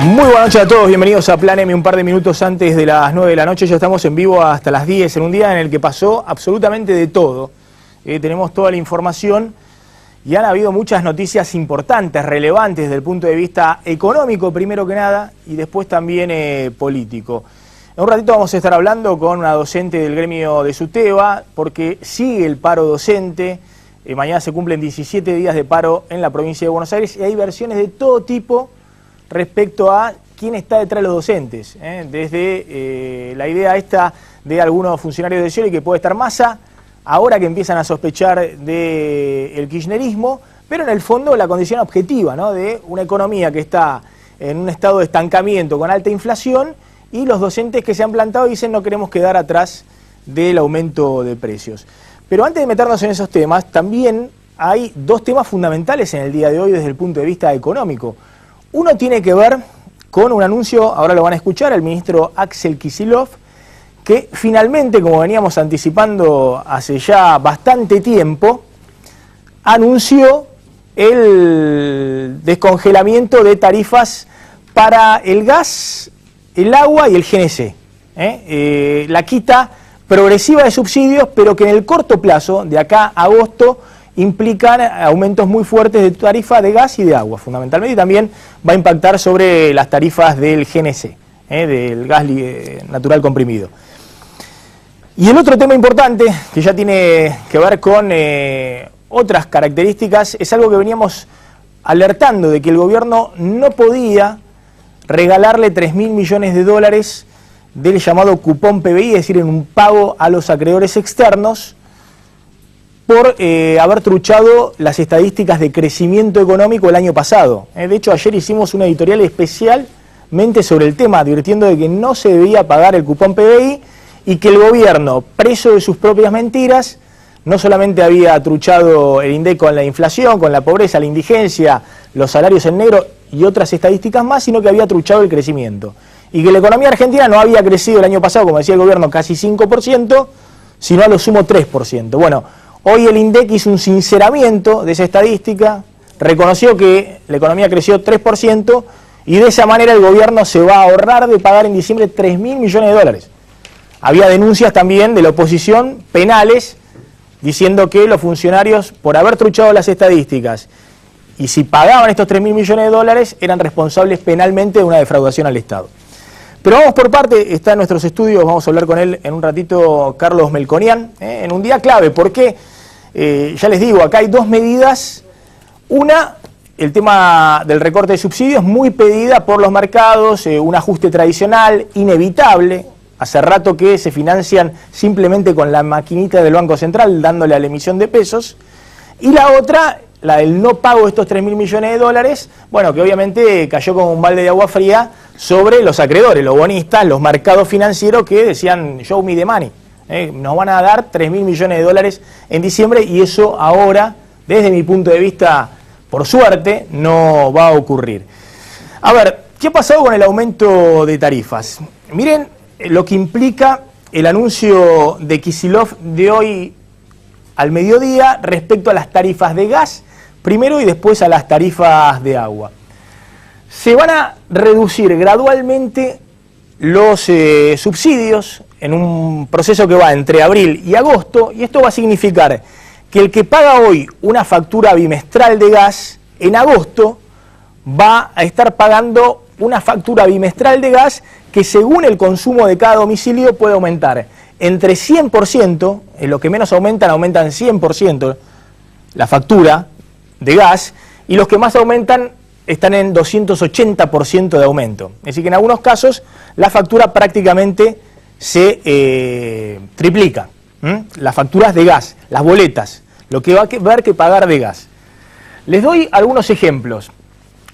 Muy buenas noches a todos, bienvenidos a Plan M, un par de minutos antes de las 9 de la noche. Ya estamos en vivo hasta las 10, en un día en el que pasó absolutamente de todo. Tenemos toda la información y han habido muchas noticias importantes, relevantes desde el punto de vista económico, primero que nada, y después también político. En un ratito vamos a estar hablando con una docente del gremio de SUTEBA, porque sigue el paro docente. Mañana se cumplen 17 días de paro en la provincia de Buenos Aires y hay versiones de todo tipo respecto a quién está detrás de los docentes, desde la idea esta de algunos funcionarios de Scioli que puede estar Massa, ahora que empiezan a sospechar del kirchnerismo, pero en el fondo la condición objetiva, ¿no?, de una economía que está en un estado de estancamiento con alta inflación y los docentes que se han plantado y dicen no queremos quedar atrás del aumento de precios. Pero antes de meternos en esos temas, también hay dos temas fundamentales en el día de hoy desde el punto de vista económico. Uno tiene que ver con un anuncio, ahora lo van a escuchar, el ministro Axel Kicillof, que finalmente, como veníamos anticipando hace ya bastante tiempo, anunció el descongelamiento de tarifas para el gas, el agua y el GNC. La quita progresiva de subsidios, pero que en el corto plazo, de acá a agosto, implican aumentos muy fuertes de tarifa de gas y de agua, fundamentalmente, y también va a impactar sobre las tarifas del GNC, del gas natural comprimido. Y el otro tema importante, que ya tiene que ver con otras características, es algo que veníamos alertando de que el gobierno no podía regalarle 3.000 millones de dólares del llamado cupón PBI, es decir, en un pago a los acreedores externos, por haber truchado las estadísticas de crecimiento económico el año pasado. De hecho, ayer hicimos una editorial especialmente sobre el tema, advirtiendo de que no se debía pagar el cupón PBI y que el gobierno, preso de sus propias mentiras, no solamente había truchado el INDEC con la inflación, con la pobreza, la indigencia, los salarios en negro y otras estadísticas más, sino que había truchado el crecimiento. Y que la economía argentina no había crecido el año pasado, como decía el gobierno, casi 5%, sino a lo sumo 3%. Bueno, hoy el INDEC hizo un sinceramiento de esa estadística, reconoció que la economía creció 3% y de esa manera el gobierno se va a ahorrar de pagar en diciembre 3.000 millones de dólares. Había denuncias también de la oposición penales diciendo que los funcionarios, por haber truchado las estadísticas y si pagaban estos 3.000 millones de dólares, eran responsables penalmente de una defraudación al Estado. Pero vamos por parte, está en nuestros estudios, vamos a hablar con él en un ratito, Carlos Melconian, en un día clave, porque ya les digo, acá hay dos medidas. Una, el tema del recorte de subsidios, muy pedida por los mercados, un ajuste tradicional, inevitable. Hace rato que se financian simplemente con la maquinita del Banco Central, dándole a la emisión de pesos. Y la otra, la del no pago de estos 3.000 millones de dólares, bueno, que obviamente cayó como un balde de agua fría sobre los acreedores, los bonistas, los mercados financieros que decían, show me the money. Nos van a dar 3.000 millones de dólares en diciembre y eso ahora, desde mi punto de vista, por suerte, no va a ocurrir. A ver, ¿qué ha pasado con el aumento de tarifas? Miren lo que implica el anuncio de Kicillof de hoy al mediodía respecto a las tarifas de gas, primero y después a las tarifas de agua. Se van a reducir gradualmente los subsidios en un proceso que va entre abril y agosto, y esto va a significar que el que paga hoy una factura bimestral de gas, en agosto va a estar pagando una factura bimestral de gas que según el consumo de cada domicilio puede aumentar entre 100%, en lo que menos aumentan 100% la factura de gas, y los que más aumentan están en 280% de aumento. Es decir, que en algunos casos la factura prácticamente se triplica. Las facturas de gas, las boletas, lo que va a haber que pagar de gas. Les doy algunos ejemplos.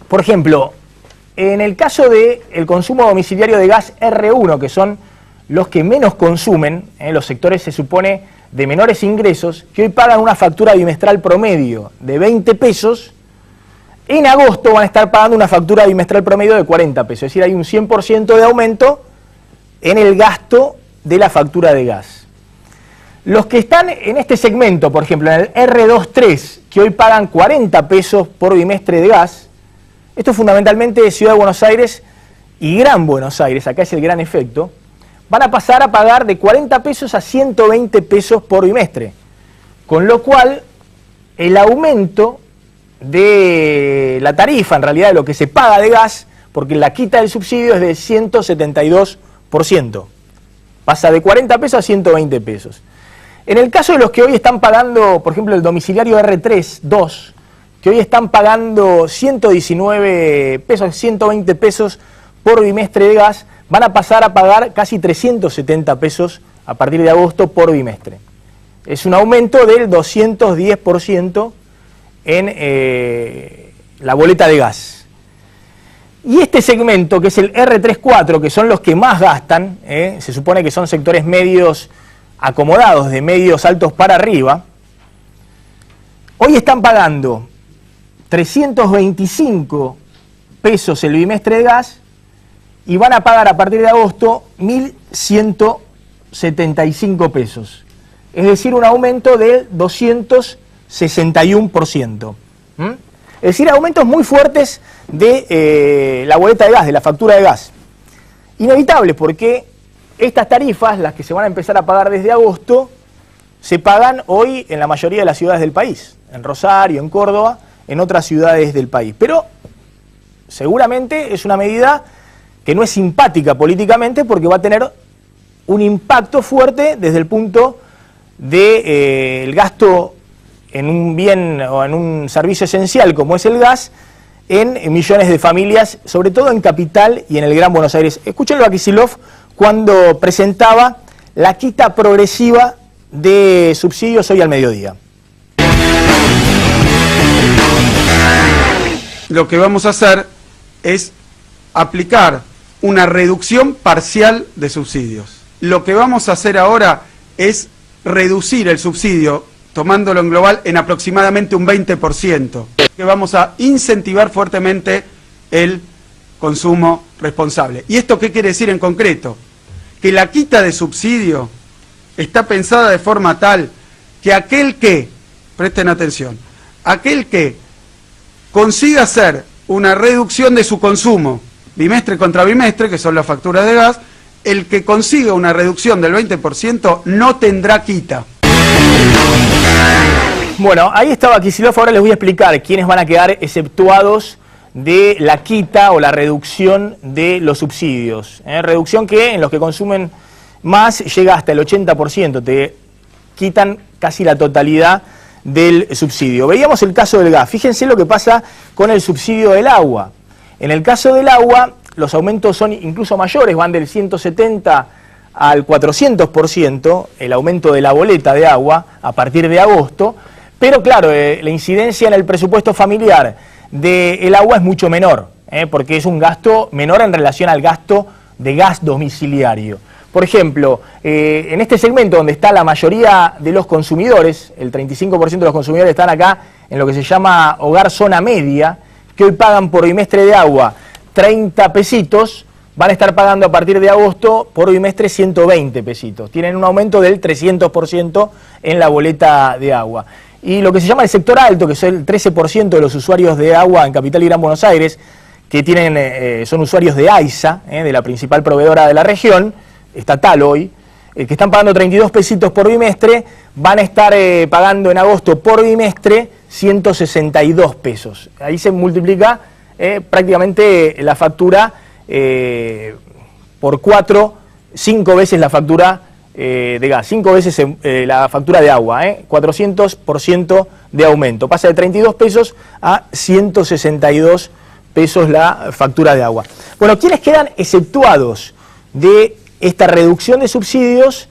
Por ejemplo, en el caso del consumo domiciliario de gas R1, que son los que menos consumen, los sectores se supone de menores ingresos, que hoy pagan una factura bimestral promedio de 20 pesos, en agosto van a estar pagando una factura bimestral promedio de 40 pesos. Es decir, hay un 100% de aumento en el gasto de la factura de gas. Los que están en este segmento, por ejemplo, en el R23, que hoy pagan 40 pesos por bimestre de gas, esto fundamentalmente de Ciudad de Buenos Aires, y Gran Buenos Aires, acá es el gran efecto, van a pasar a pagar de 40 pesos a 120 pesos por bimestre. Con lo cual, el aumento de la tarifa, en realidad de lo que se paga de gas, porque la quita del subsidio es de 172%. Pasa de 40 pesos a 120 pesos. En el caso de los que hoy están pagando, por ejemplo, el domiciliario R3-2, que hoy están pagando 119 pesos, 120 pesos por bimestre de gas, van a pasar a pagar casi 370 pesos a partir de agosto por bimestre. Es un aumento del 210% en la boleta de gas. Y este segmento, que es el R3-4, que son los que más gastan, se supone que son sectores medios acomodados, de medios altos para arriba, hoy están pagando 325 pesos el bimestre de gas y van a pagar a partir de agosto 1.175 pesos. Es decir, un aumento del 261%. Es decir, aumentos muy fuertes de la boleta de gas, de la factura de gas. Inevitable, porque estas tarifas, las que se van a empezar a pagar desde agosto, se pagan hoy en la mayoría de las ciudades del país. En Rosario, en Córdoba, en otras ciudades del país. Pero seguramente es una medida que no es simpática políticamente, porque va a tener un impacto fuerte desde el punto del gasto en un bien o en un servicio esencial como es el gas, en millones de familias, sobre todo en Capital y en el Gran Buenos Aires. Escúchenlo a Kicillof cuando presentaba la quita progresiva de subsidios hoy al mediodía. Lo que vamos a hacer es aplicar una reducción parcial de subsidios. Lo que vamos a hacer ahora es reducir el subsidio, tomándolo en global, en aproximadamente un 20%. Que vamos a incentivar fuertemente el consumo responsable. ¿Y esto qué quiere decir en concreto? Que la quita de subsidio está pensada de forma tal que aquel que, presten atención, aquel que consiga hacer una reducción de su consumo, bimestre contra bimestre, que son las facturas de gas, el que consiga una reducción del 20% no tendrá quita. Bueno, ahí estaba Kicillof, ahora les voy a explicar quiénes van a quedar exceptuados de la quita o la reducción de los subsidios. Reducción que en los que consumen más llega hasta el 80%, te quitan casi la totalidad del subsidio. Veíamos el caso del gas, fíjense lo que pasa con el subsidio del agua. En el caso del agua, los aumentos son incluso mayores, van del 170 al 400%, el aumento de la boleta de agua a partir de agosto, pero claro, la incidencia en el presupuesto familiar del agua es mucho menor, porque es un gasto menor en relación al gasto de gas domiciliario. Por ejemplo, en este segmento donde está la mayoría de los consumidores, el 35% de los consumidores están acá en lo que se llama hogar zona media, que hoy pagan por bimestre de agua 30 pesitos, van a estar pagando a partir de agosto por bimestre 120 pesitos. Tienen un aumento del 300% en la boleta de agua. Y lo que se llama el sector alto, que es el 13% de los usuarios de agua en Capital y Gran Buenos Aires, que tienen, son usuarios de AISA, de la principal proveedora de la región, estatal hoy, que están pagando 32 pesitos por bimestre, van a estar pagando en agosto por bimestre 162 pesos. Ahí se multiplica prácticamente la factura por 5 veces la factura de gas, 5 veces la factura de agua, 400% de aumento. Pasa de 32 pesos a 162 pesos la factura de agua. Bueno, ¿quiénes quedan exceptuados de esta reducción de subsidios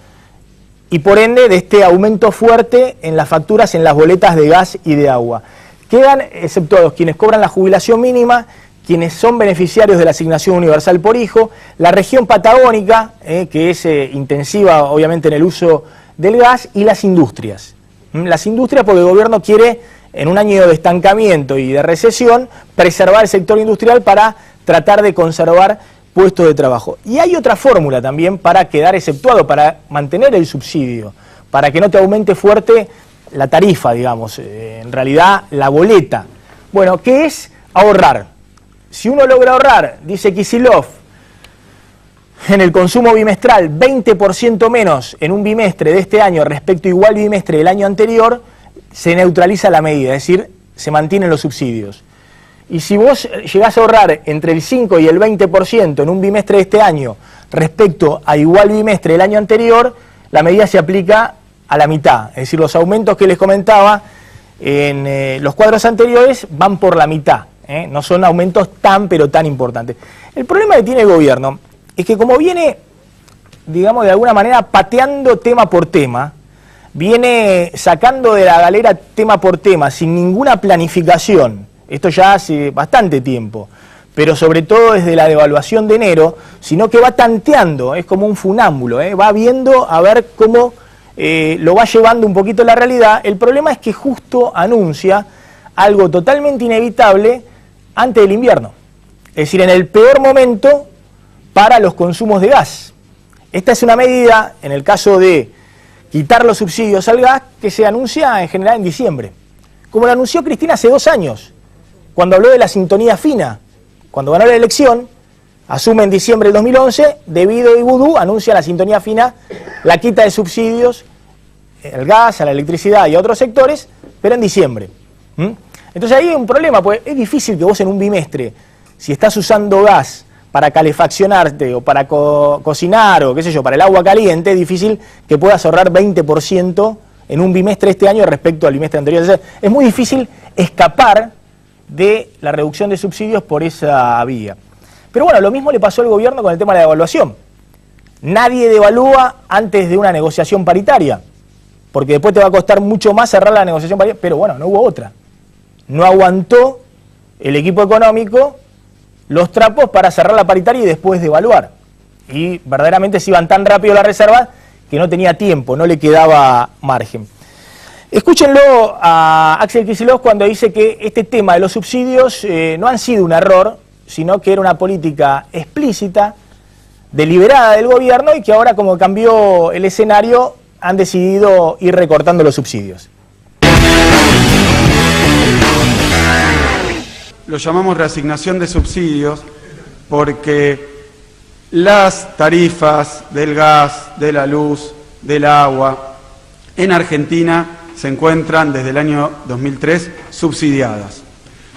y por ende de este aumento fuerte en las facturas, en las boletas de gas y de agua? Quedan exceptuados quienes cobran la jubilación mínima, quienes son beneficiarios de la asignación universal por hijo, la región patagónica, que es intensiva obviamente en el uso del gas, y las industrias. Las industrias porque el gobierno quiere, en un año de estancamiento y de recesión, preservar el sector industrial para tratar de conservar puestos de trabajo. Y hay otra fórmula también para quedar exceptuado, para mantener el subsidio, para que no te aumente fuerte la tarifa, digamos, en realidad la boleta. Bueno, ¿qué es ahorrar? Si uno logra ahorrar, dice Kicillof, en el consumo bimestral 20% menos en un bimestre de este año respecto a igual bimestre del año anterior, se neutraliza la medida, es decir, se mantienen los subsidios. Y si vos llegás a ahorrar entre el 5 y el 20% en un bimestre de este año respecto a igual bimestre del año anterior, la medida se aplica a la mitad. Es decir, los aumentos que les comentaba en los cuadros anteriores van por la mitad. No son aumentos pero tan importantes. El problema que tiene el gobierno es que como viene, digamos, de alguna manera pateando tema por tema, viene sacando de la galera tema por tema, sin ninguna planificación, esto ya hace bastante tiempo, pero sobre todo desde la devaluación de enero, sino que va tanteando, es como un funámbulo, va viendo a ver cómo lo va llevando un poquito la realidad. El problema es que justo anuncia algo totalmente inevitable antes del invierno, es decir, en el peor momento para los consumos de gas. Esta es una medida, en el caso de quitar los subsidios al gas, que se anuncia en general en diciembre, como lo anunció Cristina hace 2 años, cuando habló de la sintonía fina. Cuando ganó la elección, asume en diciembre del 2011, debido y vudú, anuncia la sintonía fina, la quita de subsidios al gas, a la electricidad y a otros sectores, pero en diciembre. Entonces ahí hay un problema, pues es difícil que vos en un bimestre, si estás usando gas para calefaccionarte o para cocinar o qué sé yo, para el agua caliente, es difícil que puedas ahorrar 20% en un bimestre este año respecto al bimestre anterior. O sea, es muy difícil escapar de la reducción de subsidios por esa vía. Pero bueno, lo mismo le pasó al gobierno con el tema de la devaluación. Nadie devalúa antes de una negociación paritaria, porque después te va a costar mucho más cerrar la negociación paritaria, pero bueno, no hubo otra. No aguantó el equipo económico los trapos para cerrar la paritaria y después devaluar. Y verdaderamente se iban tan rápido las reservas que no tenía tiempo, no le quedaba margen. Escúchenlo a Axel Kicillof cuando dice que este tema de los subsidios no han sido un error, sino que era una política explícita, deliberada del gobierno, y que ahora, como cambió el escenario, han decidido ir recortando los subsidios. Lo llamamos reasignación de subsidios porque las tarifas del gas, de la luz, del agua en Argentina se encuentran desde el año 2003 subsidiadas.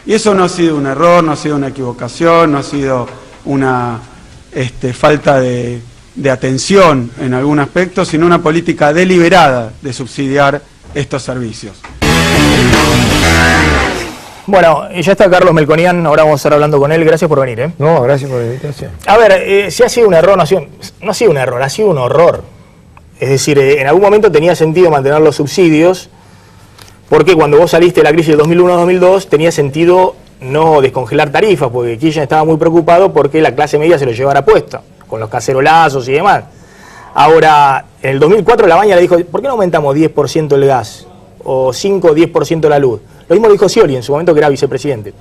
Y eso no ha sido un error, no ha sido una equivocación, no ha sido una falta de atención en algún aspecto, sino una política deliberada de subsidiar estos servicios. Bueno, ya está Carlos Melconian, ahora vamos a estar hablando con él. Gracias por venir. No, gracias por la invitación. A ver, si ha sido un error, no ha sido un error, ha sido un horror. Es decir, en algún momento tenía sentido mantener los subsidios, porque cuando vos saliste de la crisis del 2001-2002 tenía sentido no descongelar tarifas, porque Kirchner estaba muy preocupado porque la clase media se lo llevara puesto, con los cacerolazos y demás. Ahora, en el 2004 la Baña le dijo, ¿por qué no aumentamos 10% el gas? O 5 o 10% la luz. Lo mismo lo dijo Scioli en su momento, que era vicepresidente.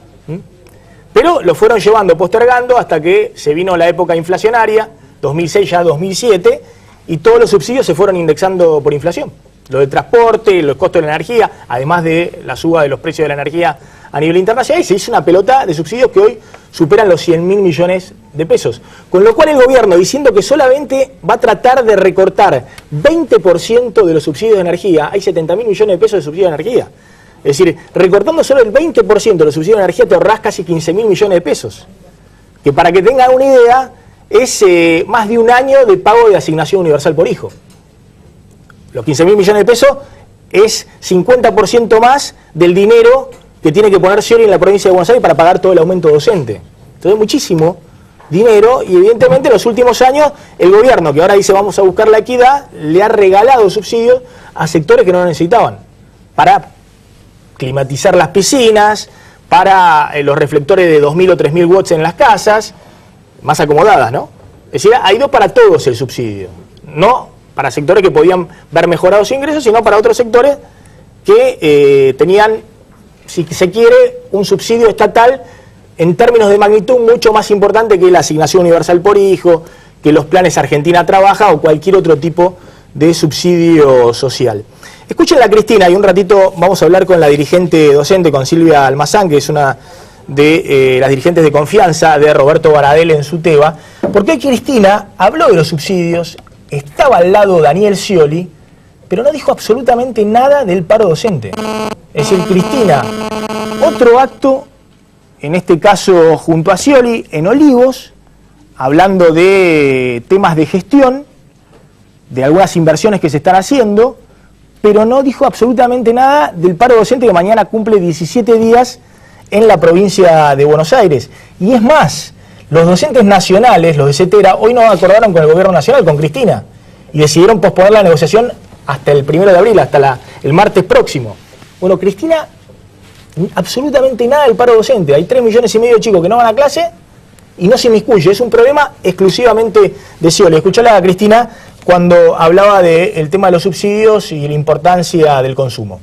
Pero lo fueron llevando, postergando, hasta que se vino la época inflacionaria, 2006 ya 2007, y todos los subsidios se fueron indexando por inflación. Lo del transporte, los costos de la energía, además de la suba de los precios de la energía a nivel internacional, y se hizo una pelota de subsidios que hoy superan los 100.000 millones de pesos. Con lo cual el gobierno, diciendo que solamente va a tratar de recortar 20% de los subsidios de energía, hay 70.000 millones de pesos de subsidios de energía. Es decir, recortando solo el 20% de los subsidios de energía te ahorrás casi 15.000 millones de pesos. Que para que tengan una idea, es más de un año de pago de asignación universal por hijo. Los 15.000 millones de pesos es 50% más del dinero que tiene que poner Scioli en la provincia de Buenos Aires para pagar todo el aumento docente. Entonces, muchísimo dinero, y evidentemente en los últimos años el gobierno, que ahora dice vamos a buscar la equidad, le ha regalado subsidios a sectores que no lo necesitaban, para climatizar las piscinas, para los reflectores de 2.000 o 3.000 watts en las casas, más acomodadas, ¿no? Es decir, ha ido para todos el subsidio, no para sectores que podían ver mejorados sus ingresos, sino para otros sectores que tenían, si se quiere, un subsidio estatal en términos de magnitud mucho más importante que la asignación universal por hijo, que los planes Argentina Trabaja o cualquier otro tipo de subsidio social. Escuchen a Cristina y un ratito vamos a hablar con la dirigente docente, con Silvia Almazán, que es una de las dirigentes de confianza de Roberto Baradel en su tema, porque Cristina habló de los subsidios, estaba al lado Daniel Scioli, pero no dijo absolutamente nada del paro docente. Es decir, Cristina, otro acto, en este caso junto a Scioli, en Olivos, hablando de temas de gestión, de algunas inversiones que se están haciendo, pero no dijo absolutamente nada del paro docente que mañana cumple 17 días en la provincia de Buenos Aires. Y es más, los docentes nacionales, los de CETERA, hoy no acordaron con el gobierno nacional, con Cristina, y decidieron posponer la negociación hasta el 1 de abril, hasta el martes próximo. Bueno, Cristina, absolutamente nada del paro docente. Hay 3,5 millones de chicos que no van a clase y no se inmiscuye. Es un problema exclusivamente de Scioli. Escuchala a Cristina cuando hablaba del tema de los subsidios y la importancia del consumo.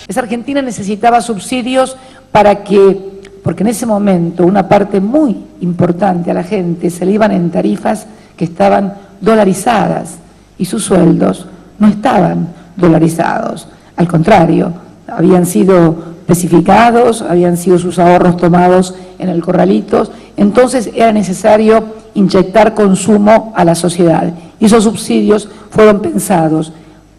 Esa Argentina necesitaba subsidios porque en ese momento una parte muy importante a la gente se le iban en tarifas que estaban dolarizadas y sus sueldos no estaban dolarizados. Al contrario, habían sido especificados, habían sido sus ahorros tomados en el corralito, entonces era necesario inyectar consumo a la sociedad. Y esos subsidios fueron pensados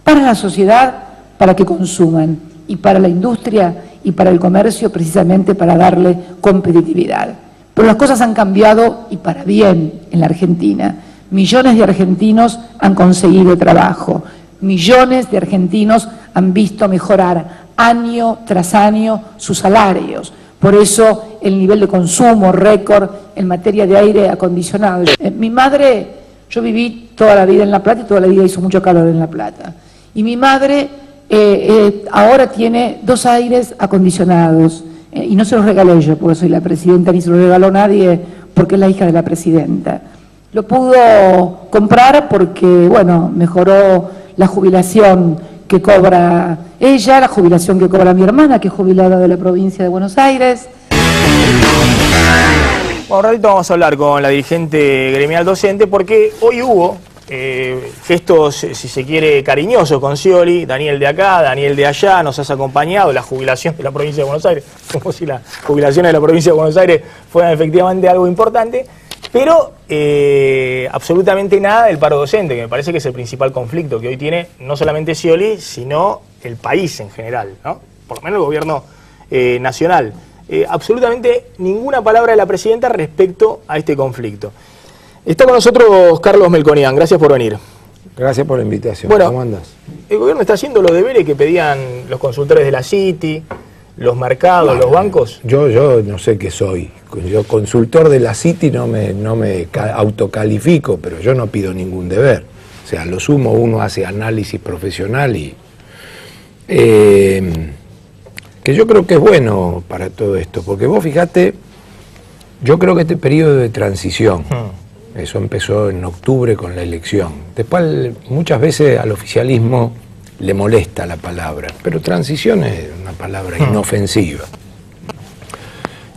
para la sociedad, para que consuman, y para la industria y para el comercio, precisamente para darle competitividad. Pero las cosas han cambiado y para bien en la Argentina. Millones de argentinos han conseguido trabajo, millones de argentinos han visto mejorar año tras año sus salarios. Por eso el nivel de consumo récord en materia de aire acondicionado. Mi madre, yo viví toda la vida en La Plata y toda la vida hizo mucho calor en La Plata. Y mi madre ahora tiene 2 aires acondicionados. Y no se los regalé yo porque soy la presidenta, ni se los regaló nadie porque es la hija de la presidenta. Lo pudo comprar porque, bueno, mejoró la jubilación que cobra ella, la jubilación que cobra mi hermana, que es jubilada de la provincia de Buenos Aires. Bueno, un ratito vamos a hablar con la dirigente gremial docente porque hoy hubo gestos, si se quiere, cariñosos con Scioli, Daniel de acá, Daniel de allá, nos has acompañado, la jubilación de la provincia de Buenos Aires, como si las jubilaciones de la provincia de Buenos Aires fueran efectivamente algo importante, pero absolutamente nada del paro docente, que me parece que es el principal conflicto que hoy tiene no solamente Scioli, sino el país en general, ¿no? Por lo menos el gobierno nacional. Absolutamente ninguna palabra de la presidenta respecto a este conflicto. Está con nosotros Carlos Melconian, gracias por venir. Gracias por la invitación. Bueno, ¿cómo andas? El gobierno está haciendo los deberes que pedían los consultores de la City, los mercados, los bancos. Yo no sé qué soy. Yo consultor de la City no me autocalifico, pero yo no pido ningún deber. O sea, lo sumo uno hace análisis profesional y que yo creo que es bueno para todo esto, porque vos fijate, yo creo que este periodo de transición, eso empezó en octubre con la elección. Después muchas veces al oficialismo le molesta la palabra, pero transición es una palabra inofensiva.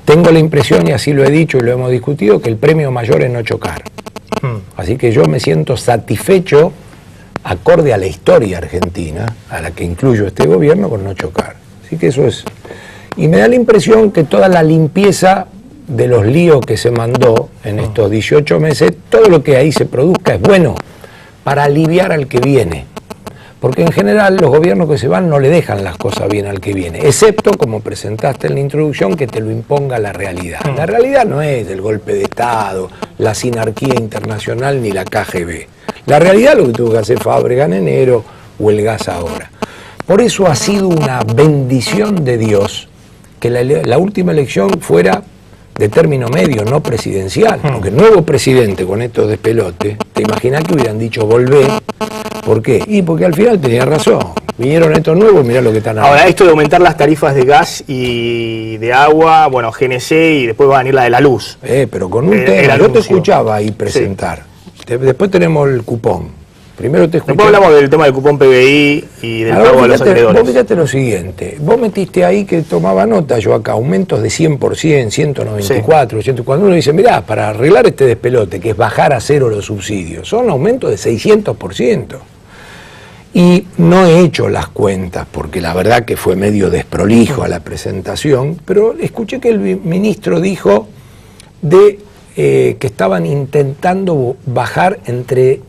Tengo la impresión, y así lo he dicho y lo hemos discutido, que el premio mayor es no chocar. Así que yo me siento satisfecho, acorde a la historia argentina, a la que incluyo este gobierno, con no chocar. Así que eso es. Y me da la impresión que toda la limpieza de los líos que se mandó en estos 18 meses, todo lo que ahí se produzca es bueno para aliviar al que viene. Porque en general los gobiernos que se van no le dejan las cosas bien al que viene, excepto, como presentaste en la introducción, que te lo imponga la realidad. La realidad no es el golpe de Estado, la sinarquía internacional ni la KGB. La realidad es lo que tuvo que hacer Fábrega en enero o el gas ahora. Por eso ha sido una bendición de Dios que la última elección fuera de término medio, no presidencial. Aunque el nuevo presidente con estos despelotes, te imaginas que hubieran dicho volver. ¿Por qué? Y porque al final tenía razón. Vinieron estos nuevos y mirá lo que están haciendo. Ahora, esto de aumentar las tarifas de gas y de agua, bueno, GNC y después va a venir la de la luz. Pero con un tema, yo te escuchaba ahí presentar. Sí. Después tenemos el cupón. Primero te escuché. Después hablamos del tema del cupón PBI y del pago de los acreedores. Vos fíjate lo siguiente, vos metiste ahí que tomaba nota yo acá, aumentos de 100%, 194, sí. Cuando uno dice, mirá, para arreglar este despelote, que es bajar a cero los subsidios, son aumentos de 600%. Y no he hecho las cuentas, porque la verdad que fue medio desprolijo a la presentación, pero escuché que el ministro dijo que estaban intentando bajar entre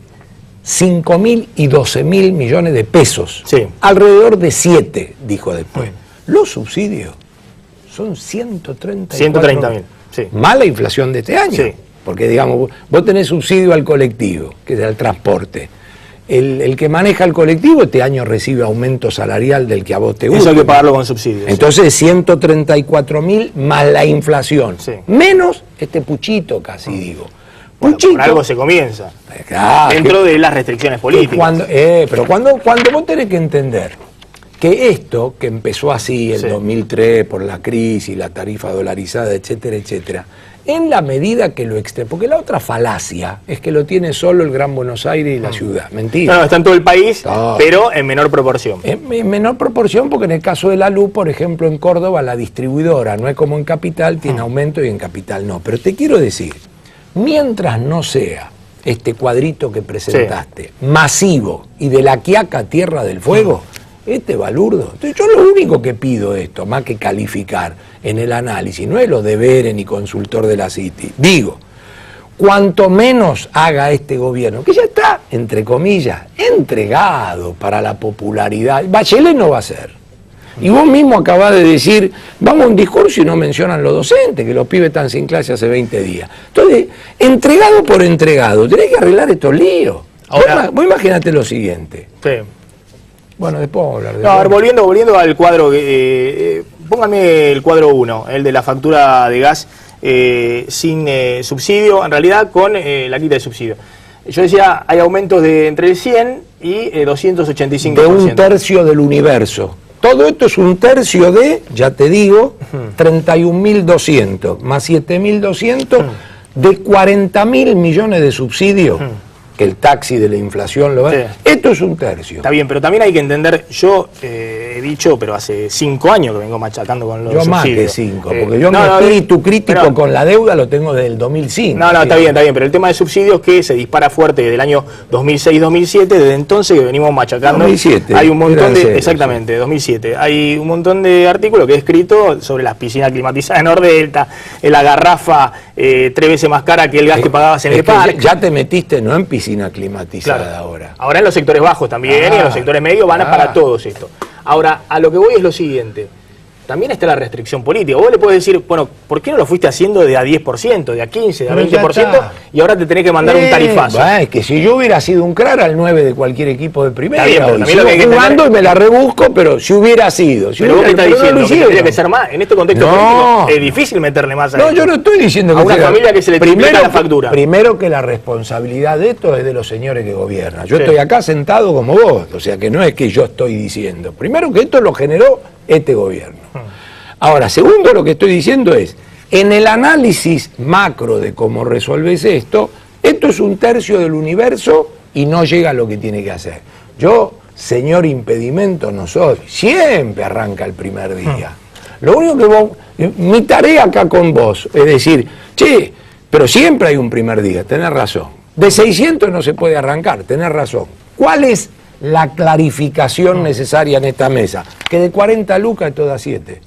5.000 y 12.000 millones de pesos. Sí. Alrededor de 7, dijo después. Los subsidios son 130.000. Sí. Más la inflación de este año. Sí. Porque, digamos, vos tenés subsidio al colectivo, que es el transporte. El que maneja el colectivo este año recibe aumento salarial del que a vos te gusta. Eso hay que pagarlo con subsidios. Entonces, 134.000 más la inflación. Sí. Menos este puchito, casi digo. Bueno, Puchito. por algo se comienza. Claro, dentro de las restricciones políticas. Pero cuando vos tenés que entender que esto, que empezó así en 2003 por la crisis, la tarifa dolarizada, etcétera, etcétera, en la medida que lo extreme, porque la otra falacia es que lo tiene solo el Gran Buenos Aires y la ciudad. Mentira. No, está en todo el país, No. pero en menor proporción. En menor proporción, porque en el caso de la luz, por ejemplo, en Córdoba, la distribuidora, no es como en Capital, tiene aumento y en Capital no. Pero te quiero decir, mientras no sea este cuadrito que presentaste masivo y de la Quiaca Tierra del Fuego, este balurdo. Entonces, yo lo único que pido esto, más que calificar en el análisis, no es lo deberes ni consultor de la City. Digo, cuanto menos haga este gobierno, que ya está, entre comillas, entregado para la popularidad, Bachelet no va a ser. Y vos mismo acabás de decir, vamos a un discurso y no mencionan los docentes, que los pibes están sin clase hace 20 días. Entonces, entregado por entregado, tenés que arreglar estos líos. Ahora, vos imaginate lo siguiente. Sí. Bueno, después vamos a hablar de No, a ver, volviendo al cuadro, pónganme el cuadro 1, el de la factura de gas sin subsidio, en realidad con la quita de subsidio. Yo decía, hay aumentos de entre el 100 y 285%. De un tercio del universo. Todo esto es un tercio de, ya te digo, 31.200 más 7.200 de 40.000 millones de subsidios. Que el taxi de la inflación lo va. Sí. Esto es un tercio. Está bien, pero también hay que entender, yo he dicho, pero hace 5 años que vengo machacando con los Yo subsidios. más que 5, porque yo no, mi no, espíritu crítico pero, con la deuda lo tengo desde el 2005. No, está bien, pero el tema de subsidios que se dispara fuerte desde el año 2006-2007, desde entonces que venimos machacando. 2007. Hay un montón de, Cero, exactamente, 2007. Hay un montón de artículos que he escrito sobre las piscinas climatizadas en Nordelta, la garrafa 3 veces más cara que el gas que pagabas en el parque. Ya te metiste no en piscina climatizada ahora. Ahora en los sectores bajos también y en los sectores medios van para todos esto. Ahora, a lo que voy es lo siguiente. También está la restricción política. Vos le podés decir, bueno, ¿por qué no lo fuiste haciendo de a 10%, de a 15%, de a 20% y ahora te tenés que mandar un tarifazo? Es que si yo hubiera sido un crar al 9 de cualquier equipo de primera, Está bien, pero también lo que hay que jugando entender- y me la rebusco, pero si hubiera sido. Si Pero vos me estás pero no diciendo lo que hicieron. tendría que ser más. En este contexto No. político es difícil meterle más a No, esto. yo no estoy diciendo que A una sea- familia que se le triplica la factura. Primero que la responsabilidad de esto es de los señores que gobiernan. Yo Sí. estoy acá sentado como vos, o sea que no es que yo estoy diciendo. Primero que esto lo generó este gobierno. Ahora, segundo, lo que estoy diciendo es, en el análisis macro de cómo resolves esto es un tercio del universo y no llega a lo que tiene que hacer. Yo, señor impedimento, no soy. Siempre arranca el primer día. Lo único que vos, mi tarea acá con vos es decir, che, pero siempre hay un primer día, tenés razón. De 600 no se puede arrancar, tenés razón. ¿Cuál es la clarificación necesaria en esta mesa? Que de 40 lucas esto da 7.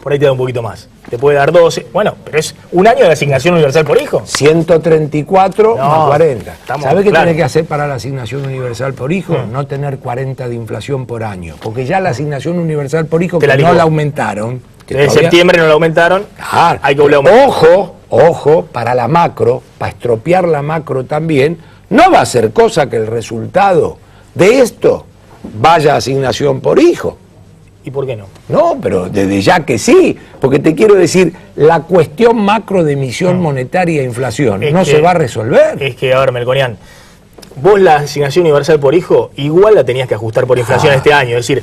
Por ahí te da un poquito más. Te puede dar 12. Bueno, pero es un año de asignación universal por hijo. 134 No, más 40. estamos ¿Sabés qué claro. tenés que hacer para la asignación universal por hijo? No tener 40 de inflación por año. Porque ya la asignación universal por hijo, Te que la no licuó. la aumentaron. que Desde todavía- septiembre no lo aumentaron. Claro. Hay que volver a aumentar. Ojo, para la macro, para estropear la macro también, no va a ser cosa que el resultado de esto vaya a asignación por hijo. ¿Y por qué no? No, pero desde ya que sí, porque te quiero decir, la cuestión macro de emisión monetaria e inflación Es no que- se va a resolver. Es que, a ver, Melconian, vos la asignación universal por hijo igual la tenías que ajustar por inflación este año. Es decir,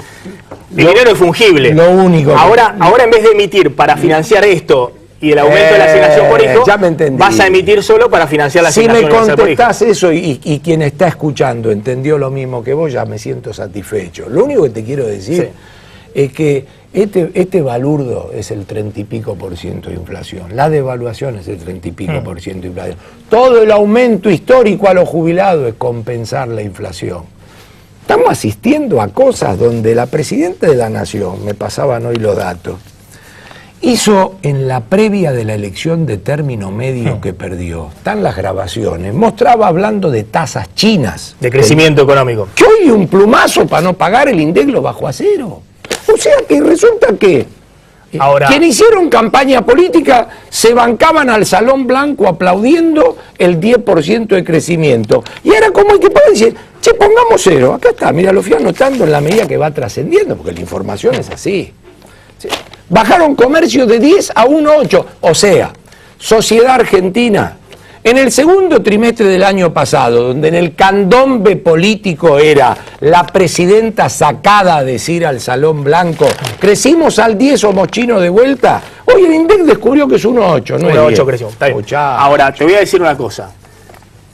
el dinero es fungible. lo único que- Ahora en vez de emitir para financiar esto y el aumento de la asignación por hijo, ya me entendí. vas a emitir solo para financiar la Si asignación me universal por hijo. contestás eso y quien está escuchando entendió lo mismo que vos, ya me siento satisfecho. Lo único que te quiero decir es que este balurdo es el 30 y pico % de inflación. La devaluación es el 30 y pico % de inflación. Todo el aumento histórico a los jubilados es compensar la inflación. Estamos asistiendo a cosas donde la Presidenta de la Nación, me pasaban hoy los datos, hizo en la previa de la elección de término medio que perdió, están las grabaciones, mostraba hablando de tasas chinas. De crecimiento económico. Que hoy un plumazo para no pagar el INDEC lo bajó a cero. O sea que resulta que Ahora, quienes hicieron campaña política se bancaban al Salón Blanco aplaudiendo el 10% de crecimiento. Y ahora como hay que pagar, decir, che, pongamos cero. Acá está, mira, lo fui anotando en la medida que va trascendiendo, porque la información es así. Bajaron comercio de 10 a 1,8. O sea, Sociedad Argentina, en el segundo trimestre del año pasado, donde en el candombe político era la presidenta sacada a decir al Salón Blanco, crecimos al 10, somos chinos de vuelta, hoy el INDEC descubrió que es 1,8. No 1,8 crecimos. Está bien. Ahora, te voy a decir una cosa.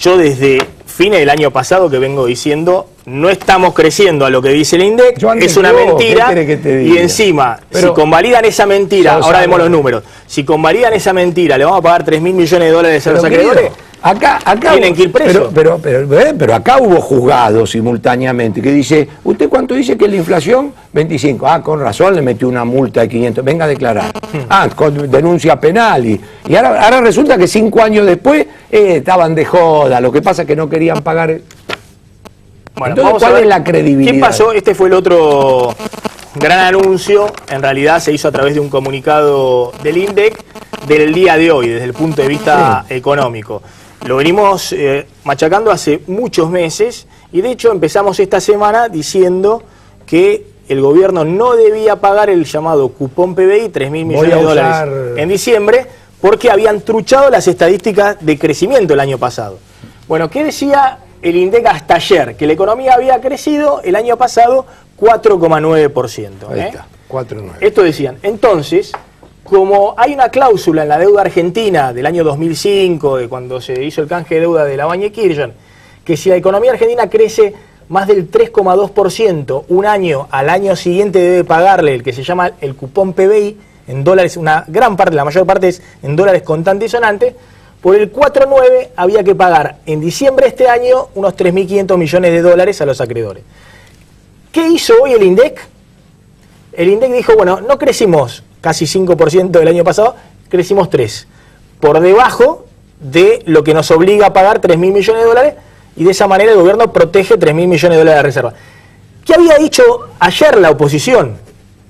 Yo desde fines del año pasado que vengo diciendo, no estamos creciendo a lo que dice el INDEC, es una mentira, y encima, si convalidan esa mentira, ahora vemos los números, si convalidan esa mentira, le vamos a pagar 3.000 millones de dólares a los acreedores, acá tienen que ir presos. Pero acá hubo juzgados simultáneamente que dice, ¿usted cuánto dice que es la inflación? 25. Ah, con razón le metió una multa de 500. Venga a declarar. Ah, con denuncia penal. Y ahora resulta que 5 años después estaban de joda. Lo que pasa es que no querían pagar. Bueno, entonces, ¿cuál es la credibilidad? ¿Qué pasó? Este fue el otro gran anuncio. En realidad se hizo a través de un comunicado del INDEC del día de hoy, desde el punto de vista económico. Lo venimos machacando hace muchos meses y de hecho empezamos esta semana diciendo que el gobierno no debía pagar el llamado cupón PBI, 3.000 millones de dólares en diciembre, porque habían truchado las estadísticas de crecimiento el año pasado. Bueno, ¿qué decía el INDEC hasta ayer? Que la economía había crecido el año pasado 4,9%. Ahí está, 4,9. Esto decían. Entonces, como hay una cláusula en la deuda argentina del año 2005, de cuando se hizo el canje de deuda de la Baña Kirchner, que si la economía argentina crece más del 3,2% un año, al año siguiente debe pagarle el que se llama el cupón PBI, en dólares, una gran parte, la mayor parte es en dólares contante y sonante. Por el 4,9 había que pagar en diciembre de este año unos 3.500 millones de dólares a los acreedores. ¿Qué hizo hoy el INDEC? El INDEC dijo, bueno, no crecimos casi 5% del año pasado, crecimos 3%. Por debajo de lo que nos obliga a pagar 3.000 millones de dólares, y de esa manera el gobierno protege 3.000 millones de dólares de reserva. ¿Qué había dicho ayer la oposición?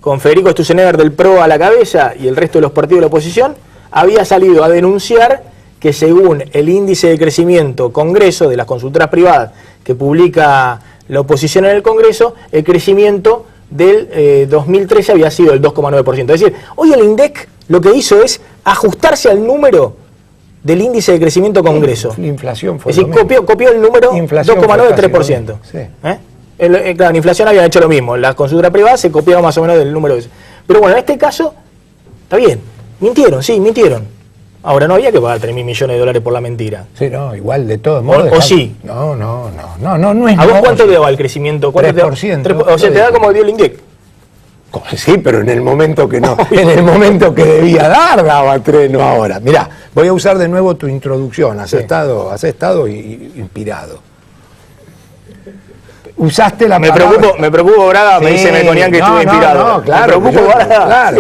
Con Federico Sturzenegger del PRO a la cabeza y el resto de los partidos de la oposición, había salido a denunciar que según el índice de crecimiento Congreso de las consultoras privadas que publica la oposición en el Congreso, el crecimiento del 2013 había sido el 2,9%. Es decir, hoy el INDEC lo que hizo es ajustarse al número del índice de crecimiento Congreso. La inflación fue es decir, copió el número 2,9, 3%. Sí. Claro, en inflación habían hecho lo mismo. Las consultoras privadas se copiaban más o menos del número ese. Pero bueno, en este caso, está bien. Mintieron, sí, mintieron. Ahora, no había que pagar 3.000 millones de dólares por la mentira. Sí, no, igual de todos modos. ¿O sí? No es. ¿A vos cuánto te daba el crecimiento? 3%. O sea, te da como dio el INDEC. Sí, pero en el momento que no, en el momento que debía dar, daba 3, no ahora. Mirá, voy a usar de nuevo tu introducción. Has estado inspirado. Usaste la palabra. Me preocupo, Braga, sí, me dice Melconian que estuve inspirado. No, claro. Me preocupo, Braga. Claro.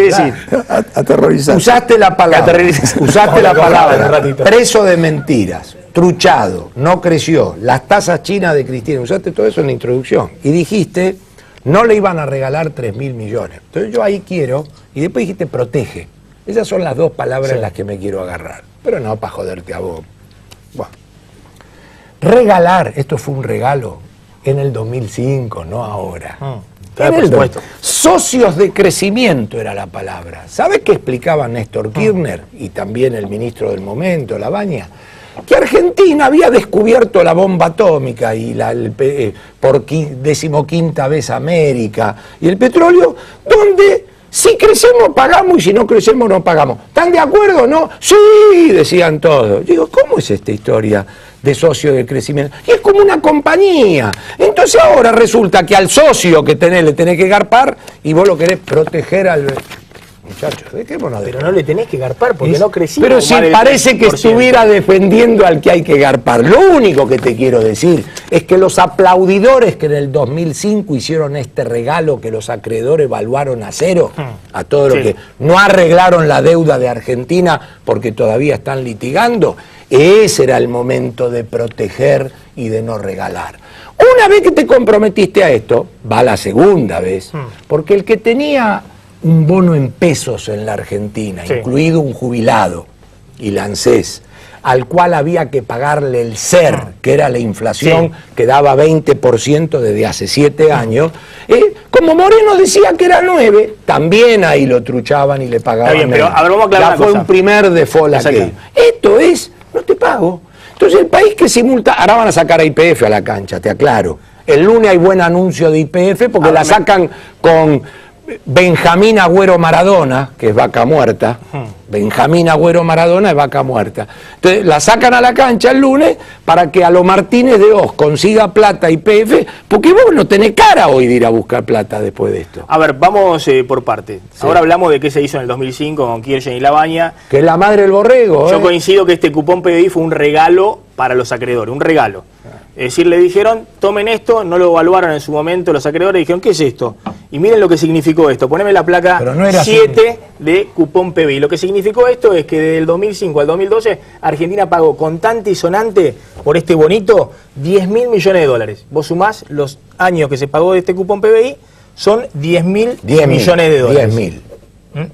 Aterrorizante. Usaste la palabra. Preso de mentiras, truchado, no creció, las tasas chinas de Cristina. Usaste todo eso en la introducción. Y dijiste, no le iban a regalar 3.000 millones. Entonces yo ahí quiero, y después dijiste, protege. Esas son las dos palabras en las que me quiero agarrar. Pero no para joderte a vos. Bueno. Regalar, esto fue un regalo. En el 2005, no ahora. Socios de crecimiento era la palabra. ¿Sabes qué explicaba Néstor Kirchner y también el ministro del momento, Labaña? Que Argentina había descubierto la bomba atómica y por 15ª vez América y el petróleo, donde si crecemos pagamos y si no crecemos no pagamos. ¿Están de acuerdo, no? Sí, decían todos. Digo, ¿cómo es esta historia de socio de crecimiento? Y es como una compañía. Entonces ahora resulta que al socio que tenés le tenés que garpar y vos lo querés proteger al... muchachos, dejémonos de Pero no le tenés que garpar porque no crecí. Pero si parece que estuviera defendiendo al que hay que garpar. Lo único que te quiero decir es que los aplaudidores que en el 2005 hicieron este regalo que los acreedores evaluaron a cero, a todo lo que no arreglaron la deuda de Argentina porque todavía están litigando, ese era el momento de proteger y de no regalar. Una vez que te comprometiste a esto, va la segunda vez, porque el que tenía un bono en pesos en la Argentina, incluido un jubilado y la ANSES, al cual había que pagarle el SER, que era la inflación que daba 20% desde hace 7 años, como Moreno decía que era 9, también ahí lo truchaban y le pagaban. Está bien, pero a ver, vamos a aclarar ya fue un primer default aquello. Esto es, no te pago. Entonces el país que simulta, ahora van a sacar a YPF a la cancha, te aclaro. El lunes hay buen anuncio de YPF porque la sacan con Benjamín Agüero Maradona, que es vaca muerta. Benjamín Agüero Maradona es vaca muerta. Entonces la sacan a la cancha el lunes para que a lo Martínez de Oz consiga plata YPF, porque vos no tenés cara hoy de ir a buscar plata después de esto. A ver, vamos por parte. Ahora hablamos de qué se hizo en el 2005 con Kirchner y Labaña. Que es la madre del borrego. Yo coincido que este cupón PBI fue un regalo para los acreedores, un regalo. Es decir, le dijeron, tomen esto, no lo evaluaron en su momento los acreedores, dijeron, ¿qué es esto? Y miren lo que significó esto, poneme la placa 7 de cupón PBI. Lo que significó esto es que desde el 2005 al 2012, Argentina pagó contante y sonante por este bonito 10.000 millones de dólares. Vos sumás los años que se pagó de este cupón PBI, son 10.000 millones de dólares. 10.000.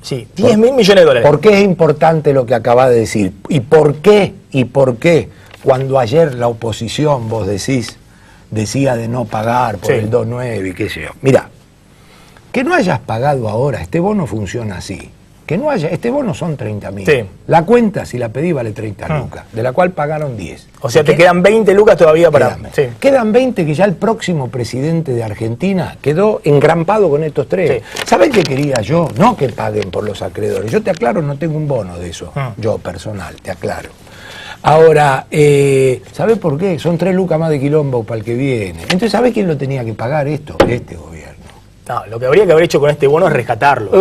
Sí, 10.000 millones de dólares. ¿Por qué es importante lo que acabas de decir? ¿Y por qué? Cuando ayer la oposición, vos decía de no pagar por el 2.9 y qué sé yo. Mirá, que no hayas pagado ahora, este bono funciona así. Que no haya, este bono son 30.000. Sí. La cuenta, si la pedí, vale 30 lucas, de la cual pagaron 10. O sea, te quedan 20 lucas todavía para... Quedan 20 que ya el próximo presidente de Argentina quedó engrampado con estos 3. ¿Sabés qué quería yo? No que paguen por los acreedores. Yo te aclaro, no tengo un bono de eso. Yo, personal, te aclaro. Ahora, ¿sabés por qué? Son 3 lucas más de quilombo para el que viene. Entonces, ¿sabés quién lo tenía que pagar esto? Este gobierno. No, lo que habría que haber hecho con este bono es rescatarlo.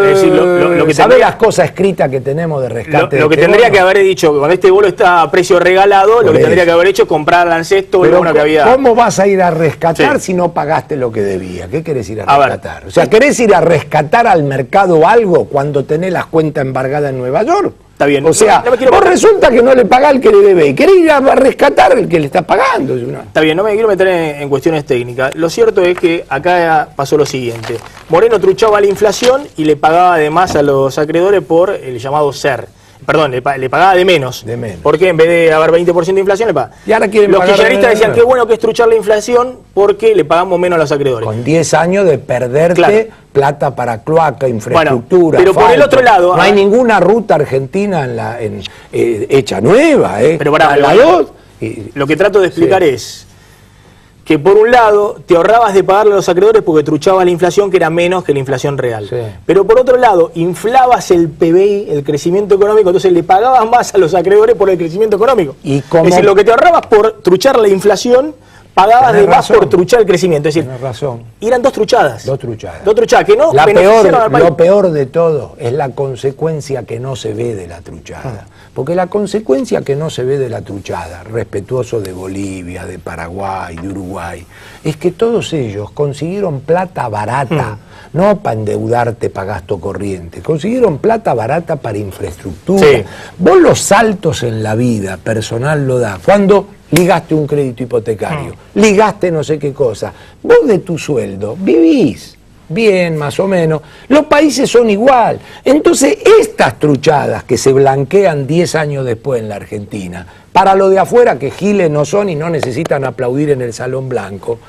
Es decir, lo que ¿sabés las cosas escritas que tenemos de rescate? Lo que tendría que haber dicho, con este bono está a precio regalado, lo que tendría que haber hecho es comprar al ancesto el bono que había. ¿Cómo vas a ir a rescatar si no pagaste lo que debía? ¿Qué querés ir a rescatar? O sea, ¿querés ir a rescatar al mercado algo cuando tenés las cuentas embargadas en Nueva York? Está bien. O sea, vos resulta que no le pagás al que le debe y querés ir a rescatar al que le está pagando. Está bien, no me quiero meter en cuestiones técnicas. Lo cierto es que acá pasó lo siguiente. Moreno truchaba la inflación y le pagaba además a los acreedores por el llamado SER. Perdón, le pagaba de menos. Porque en vez de haber 20% de inflación, le paga. Y ahora quieren los kirchneristas decían que bueno que es truchar la inflación porque le pagamos menos a los acreedores. Con 10 años de perderte plata para cloaca, infraestructura. Bueno, pero por el otro lado... No hay ninguna ruta argentina hecha nueva. Pero para lo que trato de explicar es que por un lado te ahorrabas de pagarle a los acreedores porque truchabas la inflación que era menos que la inflación real. Pero por otro lado inflabas el PBI, el crecimiento económico, entonces le pagabas más a los acreedores por el crecimiento económico. Es decir, lo que te ahorrabas por truchar la inflación, pagabas de más por truchar el crecimiento. Es decir, eran 2 truchadas. 2 truchadas. 2 truchadas que no beneficiaron al país. Lo peor de todo es la consecuencia que no se ve de la truchada. Porque la consecuencia que no se ve de la truchada, respetuoso de Bolivia, de Paraguay, de Uruguay, es que todos ellos consiguieron plata barata, no para endeudarte para gasto corriente, consiguieron plata barata para infraestructura. Vos los saltos en la vida personal lo da. Cuando ligaste un crédito hipotecario, ligaste no sé qué cosa, vos de tu sueldo vivís bien, más o menos, los países son igual. Entonces, estas truchadas que se blanquean 10 años después en la Argentina, para lo de afuera, que giles no son y no necesitan aplaudir en el Salón Blanco,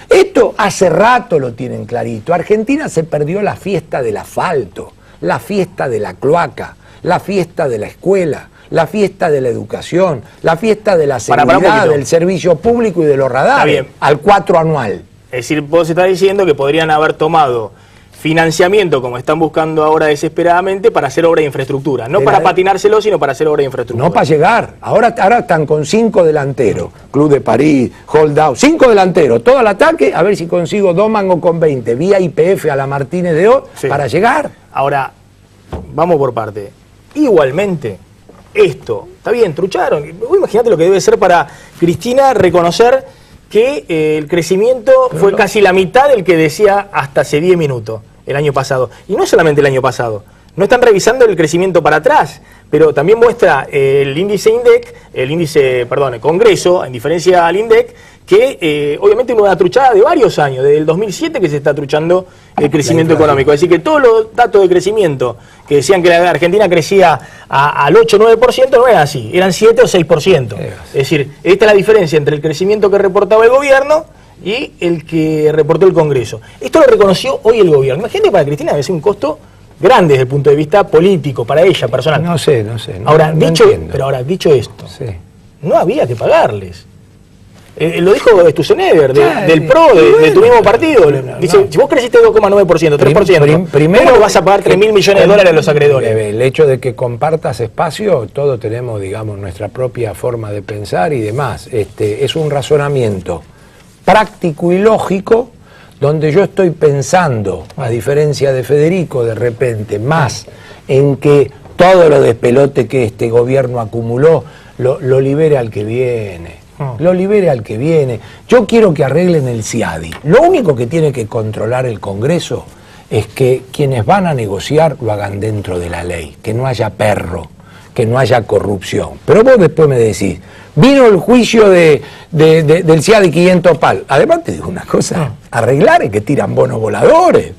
esto hace rato lo tienen clarito. Argentina se perdió la fiesta del asfalto, la fiesta de la cloaca, la fiesta de la escuela, la fiesta de la educación, la fiesta de la seguridad, del servicio público y de los radares, al 4 anual. Es decir, vos estás diciendo que podrían haber tomado financiamiento, como están buscando ahora desesperadamente, para hacer obra de infraestructura. No para patinárselo, sino para hacer obra de infraestructura. No para llegar. Ahora están con 5 delanteros. Club de París, Hold Out, 5 delanteros. Todo al ataque, a ver si consigo 2 mangos con 20. Vía YPF a la Martínez de Oz para llegar. Ahora, vamos por parte. Igualmente, esto, está bien, trucharon. Imagínate lo que debe ser para Cristina reconocer que el crecimiento fue casi la mitad del que decía hasta hace 10 minutos el año pasado. Y no solamente el año pasado, no están revisando el crecimiento para atrás, pero también muestra el índice INDEC, el Congreso, en diferencia al INDEC, que obviamente una truchada de varios años, desde el 2007 que se está truchando el crecimiento económico. Es decir, que todos los datos de crecimiento que decían que la Argentina crecía al 8 o 9%, no era así, eran 7 o 6%. Es decir, esta es la diferencia entre el crecimiento que reportaba el gobierno y el que reportó el Congreso. Esto lo reconoció hoy el gobierno. Imagínate, para Cristina debe ser un costo grande desde el punto de vista político, para ella, personal. No sé. Ahora, no dicho esto, sí, no había que pagarles. Lo dijo Sturzenegger, del PRO, bueno, de tu mismo partido. Dice, si vos creciste 2,9%, 3%, primero ¿cómo vas a pagar 3.000 millones de dólares a los acreedores? El hecho de que compartas espacio, todos tenemos, digamos, nuestra propia forma de pensar y demás. Es un razonamiento práctico y lógico, donde yo estoy pensando, a diferencia de Federico, de repente, más en que todo lo despelote que este gobierno acumuló lo libere al que viene. Lo libere al que viene. Yo quiero que arreglen el CIADI. Lo único que tiene que controlar el Congreso es que quienes van a negociar lo hagan dentro de la ley, que no haya perro, que no haya corrupción. Pero vos después me decís, vino el juicio del CIADI 500 pal. Además te digo una cosa, arreglar es que tiran bonos voladores.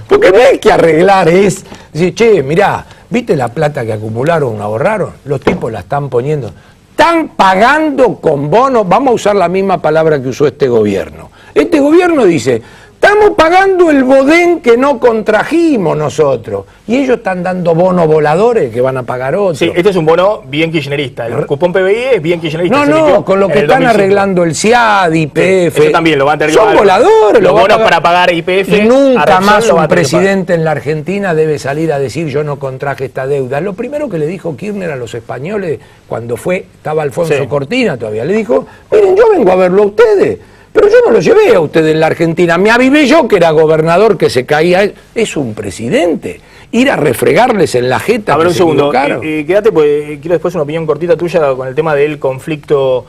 Porque no es que arreglar es decir, che, mirá, ¿viste la plata que acumularon, ahorraron? Los tipos la están poniendo. Están pagando con bonos, vamos a usar la misma palabra que usó este gobierno. Este gobierno dice, estamos pagando el bodén que no contrajimos nosotros. Y ellos están dando bonos voladores que van a pagar otros. Sí, este es un bono bien kirchnerista. El cupón PBI es bien kirchnerista. No, con lo que están arreglando el CIADI, YPF. Eso también lo van a tener. Son voladores. Los bonos para pagar YPF. Y nunca más un presidente en la Argentina debe salir a decir yo no contraje esta deuda. Lo primero que le dijo Kirchner a los españoles cuando estaba Alfonso Cortina todavía, le dijo, miren, yo vengo a verlo a ustedes. Pero yo no lo llevé a ustedes en la Argentina, me avivé yo que era gobernador, que se caía. Es un presidente. Ir a refregarles en la jeta. A ver, un segundo, quédate, porque quiero después una opinión cortita tuya con el tema del conflicto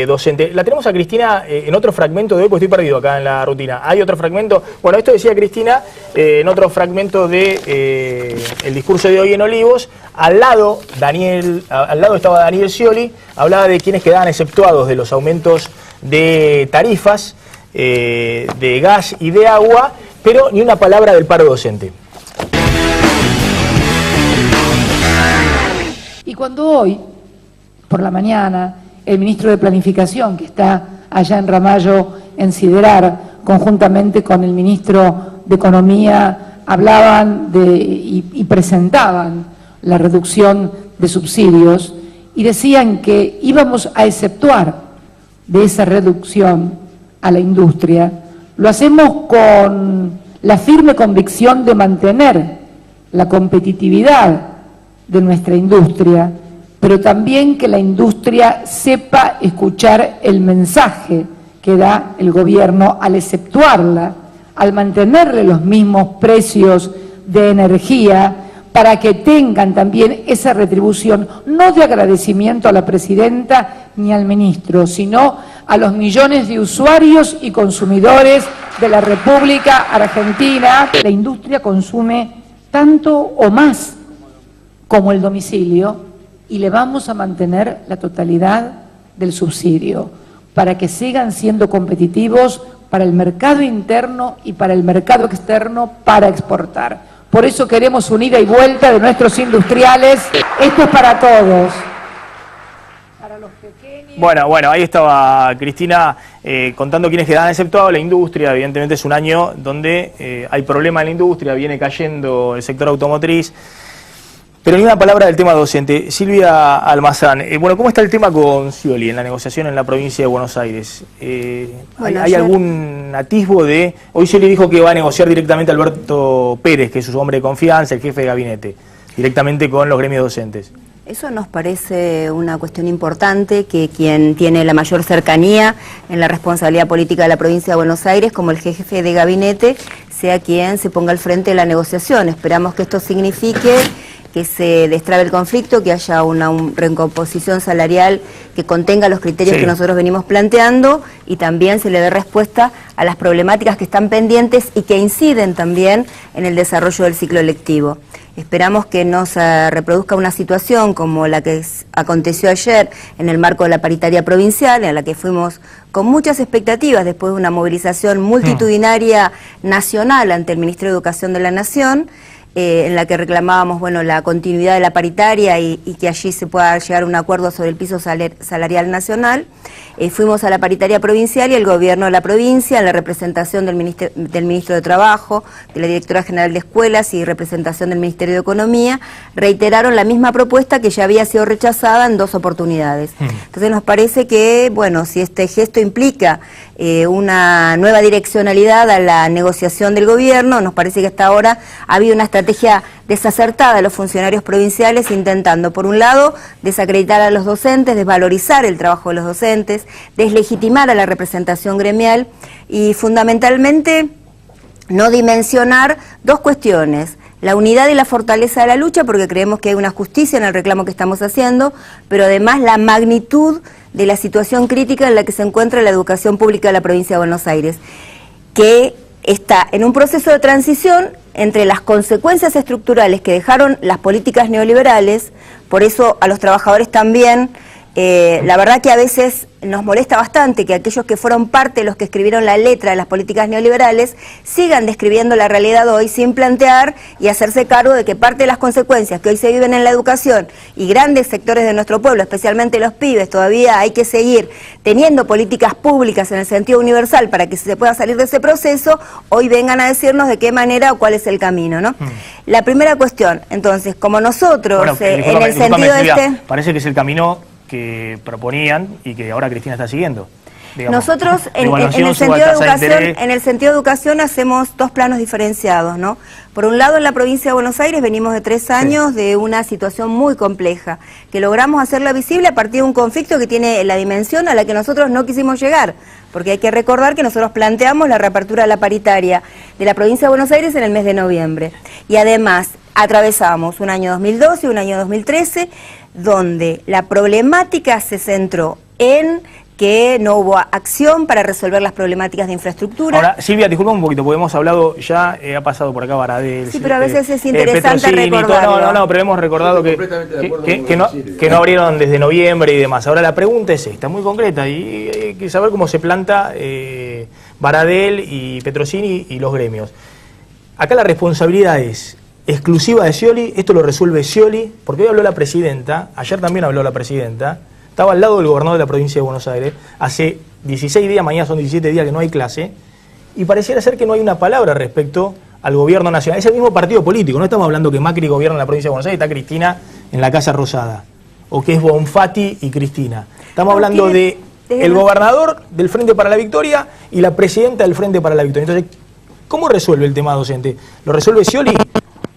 docente. La tenemos a Cristina en otro fragmento de hoy, porque estoy perdido acá en la rutina. Hay otro fragmento, bueno, esto decía Cristina en otro fragmento de el discurso de hoy en Olivos. Al lado estaba Daniel Scioli, hablaba de quienes quedaban exceptuados de los aumentos de tarifas de gas y de agua, pero ni una palabra del paro docente. Y cuando hoy, por la mañana, el ministro de Planificación, que está allá en Ramallo, en Siderar, conjuntamente con el ministro de Economía, hablaban y presentaban la reducción de subsidios y decían que íbamos a exceptuar de esa reducción a la industria, lo hacemos con la firme convicción de mantener la competitividad de nuestra industria, pero también que la industria sepa escuchar el mensaje que da el gobierno al exceptuarla, al mantenerle los mismos precios de energía, para que tengan también esa retribución, no de agradecimiento a la presidenta ni al ministro, sino a los millones de usuarios y consumidores de la República Argentina. La industria consume tanto o más como el domicilio y le vamos a mantener la totalidad del subsidio para que sigan siendo competitivos para el mercado interno y para el mercado externo para exportar. Por eso queremos un ida y vuelta de nuestros industriales. Esto es para todos. Para los pequeños. Bueno, ahí estaba Cristina contando quiénes quedaban exceptuados. La industria, evidentemente es un año donde hay problema en la industria, viene cayendo el sector automotriz. Pero ni una palabra del tema docente. Silvia Almazán, bueno, ¿cómo está el tema con Scioli en la negociación en la provincia de Buenos Aires? ¿Hay algún atisbo de...? Hoy Scioli dijo que va a negociar directamente a Alberto Pérez, que es su hombre de confianza, el jefe de gabinete, directamente con los gremios docentes. Eso nos parece una cuestión importante, que quien tiene la mayor cercanía en la responsabilidad política de la provincia de Buenos Aires, como el jefe de gabinete, sea quien se ponga al frente de la negociación. Esperamos que esto signifique que se destrabe el conflicto, que haya una recomposición salarial que contenga los criterios que nosotros venimos planteando y también se le dé respuesta a las problemáticas que están pendientes y que inciden también en el desarrollo del ciclo lectivo. Esperamos que no se reproduzca una situación como la que aconteció ayer en el marco de la paritaria provincial, en la que fuimos con muchas expectativas después de una movilización multitudinaria nacional ante el Ministerio de Educación de la Nación, en la que reclamábamos la continuidad de la paritaria y que allí se pueda llegar a un acuerdo sobre el piso salarial nacional. Fuimos a la paritaria provincial y el gobierno de la provincia, en la representación del ministro de Trabajo, de la directora general de Escuelas y representación del Ministerio de Economía, reiteraron la misma propuesta que ya había sido rechazada en 2 oportunidades. Entonces nos parece que, si este gesto implica una nueva direccionalidad a la negociación del gobierno, nos parece que hasta ahora ha habido una estrategia desacertada de los funcionarios provinciales intentando, por un lado, desacreditar a los docentes, desvalorizar el trabajo de los docentes, deslegitimar a la representación gremial y fundamentalmente no dimensionar 2 cuestiones: la unidad y la fortaleza de la lucha, porque creemos que hay una justicia en el reclamo que estamos haciendo, pero además la magnitud de la situación crítica en la que se encuentra la educación pública de la provincia de Buenos Aires, que está en un proceso de transición entre las consecuencias estructurales que dejaron las políticas neoliberales. Por eso a los trabajadores también, la verdad que a veces nos molesta bastante que aquellos que fueron parte de los que escribieron la letra de las políticas neoliberales sigan describiendo la realidad hoy sin plantear y hacerse cargo de que parte de las consecuencias que hoy se viven en la educación y grandes sectores de nuestro pueblo, especialmente los pibes, todavía hay que seguir teniendo políticas públicas en el sentido universal para que se pueda salir de ese proceso. Hoy vengan a decirnos de qué manera o cuál es el camino, ¿no? La primera cuestión, entonces, como nosotros, en el sentido de parece que es el camino que proponían y que ahora Cristina está siguiendo. Digamos. Nosotros en el sentido de educación hacemos 2 planos diferenciados, ¿no? Por un lado, en la provincia de Buenos Aires venimos de 3 años de una situación muy compleja, que logramos hacerla visible a partir de un conflicto que tiene la dimensión a la que nosotros no quisimos llegar, porque hay que recordar que nosotros planteamos la reapertura de la paritaria de la provincia de Buenos Aires en el mes de noviembre, y además atravesamos un año 2012 y un año 2013, donde la problemática se centró en que no hubo acción para resolver las problemáticas de infraestructura. Ahora, Silvia, disculpa un poquito, porque hemos hablado ya, ha pasado por acá Baradel. Sí, pero a veces es interesante recordarlo. No, pero hemos recordado que no abrieron desde noviembre y demás. Ahora la pregunta es esta, muy concreta, y hay que saber cómo se planta Baradel y Petrosini y los gremios. Acá la responsabilidad es exclusiva de Scioli, esto lo resuelve Scioli, porque hoy habló la presidenta, ayer también habló la presidenta, estaba al lado del gobernador de la provincia de Buenos Aires, hace 16 días, mañana son 17 días que no hay clase, y pareciera ser que no hay una palabra respecto al gobierno nacional. Es el mismo partido político, no estamos hablando que Macri gobierna en la provincia de Buenos Aires, está Cristina en la Casa Rosada, o que es Bonfatti y Cristina. Estamos hablando de el gobernador del Frente para la Victoria y la presidenta del Frente para la Victoria. Entonces, ¿cómo resuelve el tema docente? ¿Lo resuelve Scioli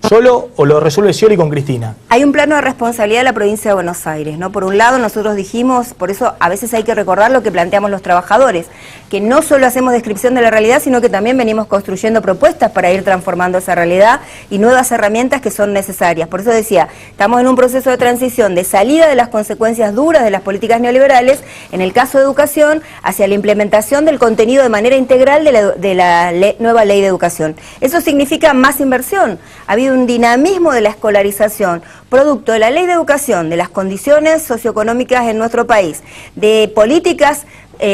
solo o lo resuelve Scioli con Cristina? Hay un plano de responsabilidad de la provincia de Buenos Aires, ¿no? Por un lado, nosotros dijimos, por eso a veces hay que recordar lo que planteamos los trabajadores, que no solo hacemos descripción de la realidad, sino que también venimos construyendo propuestas para ir transformando esa realidad y nuevas herramientas que son necesarias. Por eso decía, estamos en un proceso de transición, de salida de las consecuencias duras de las políticas neoliberales, en el caso de educación, hacia la implementación del contenido de manera integral de la nueva ley de educación. Eso significa más inversión. Ha habido un dinamismo de la escolarización, producto de la ley de educación, de las condiciones socioeconómicas en nuestro país, de políticas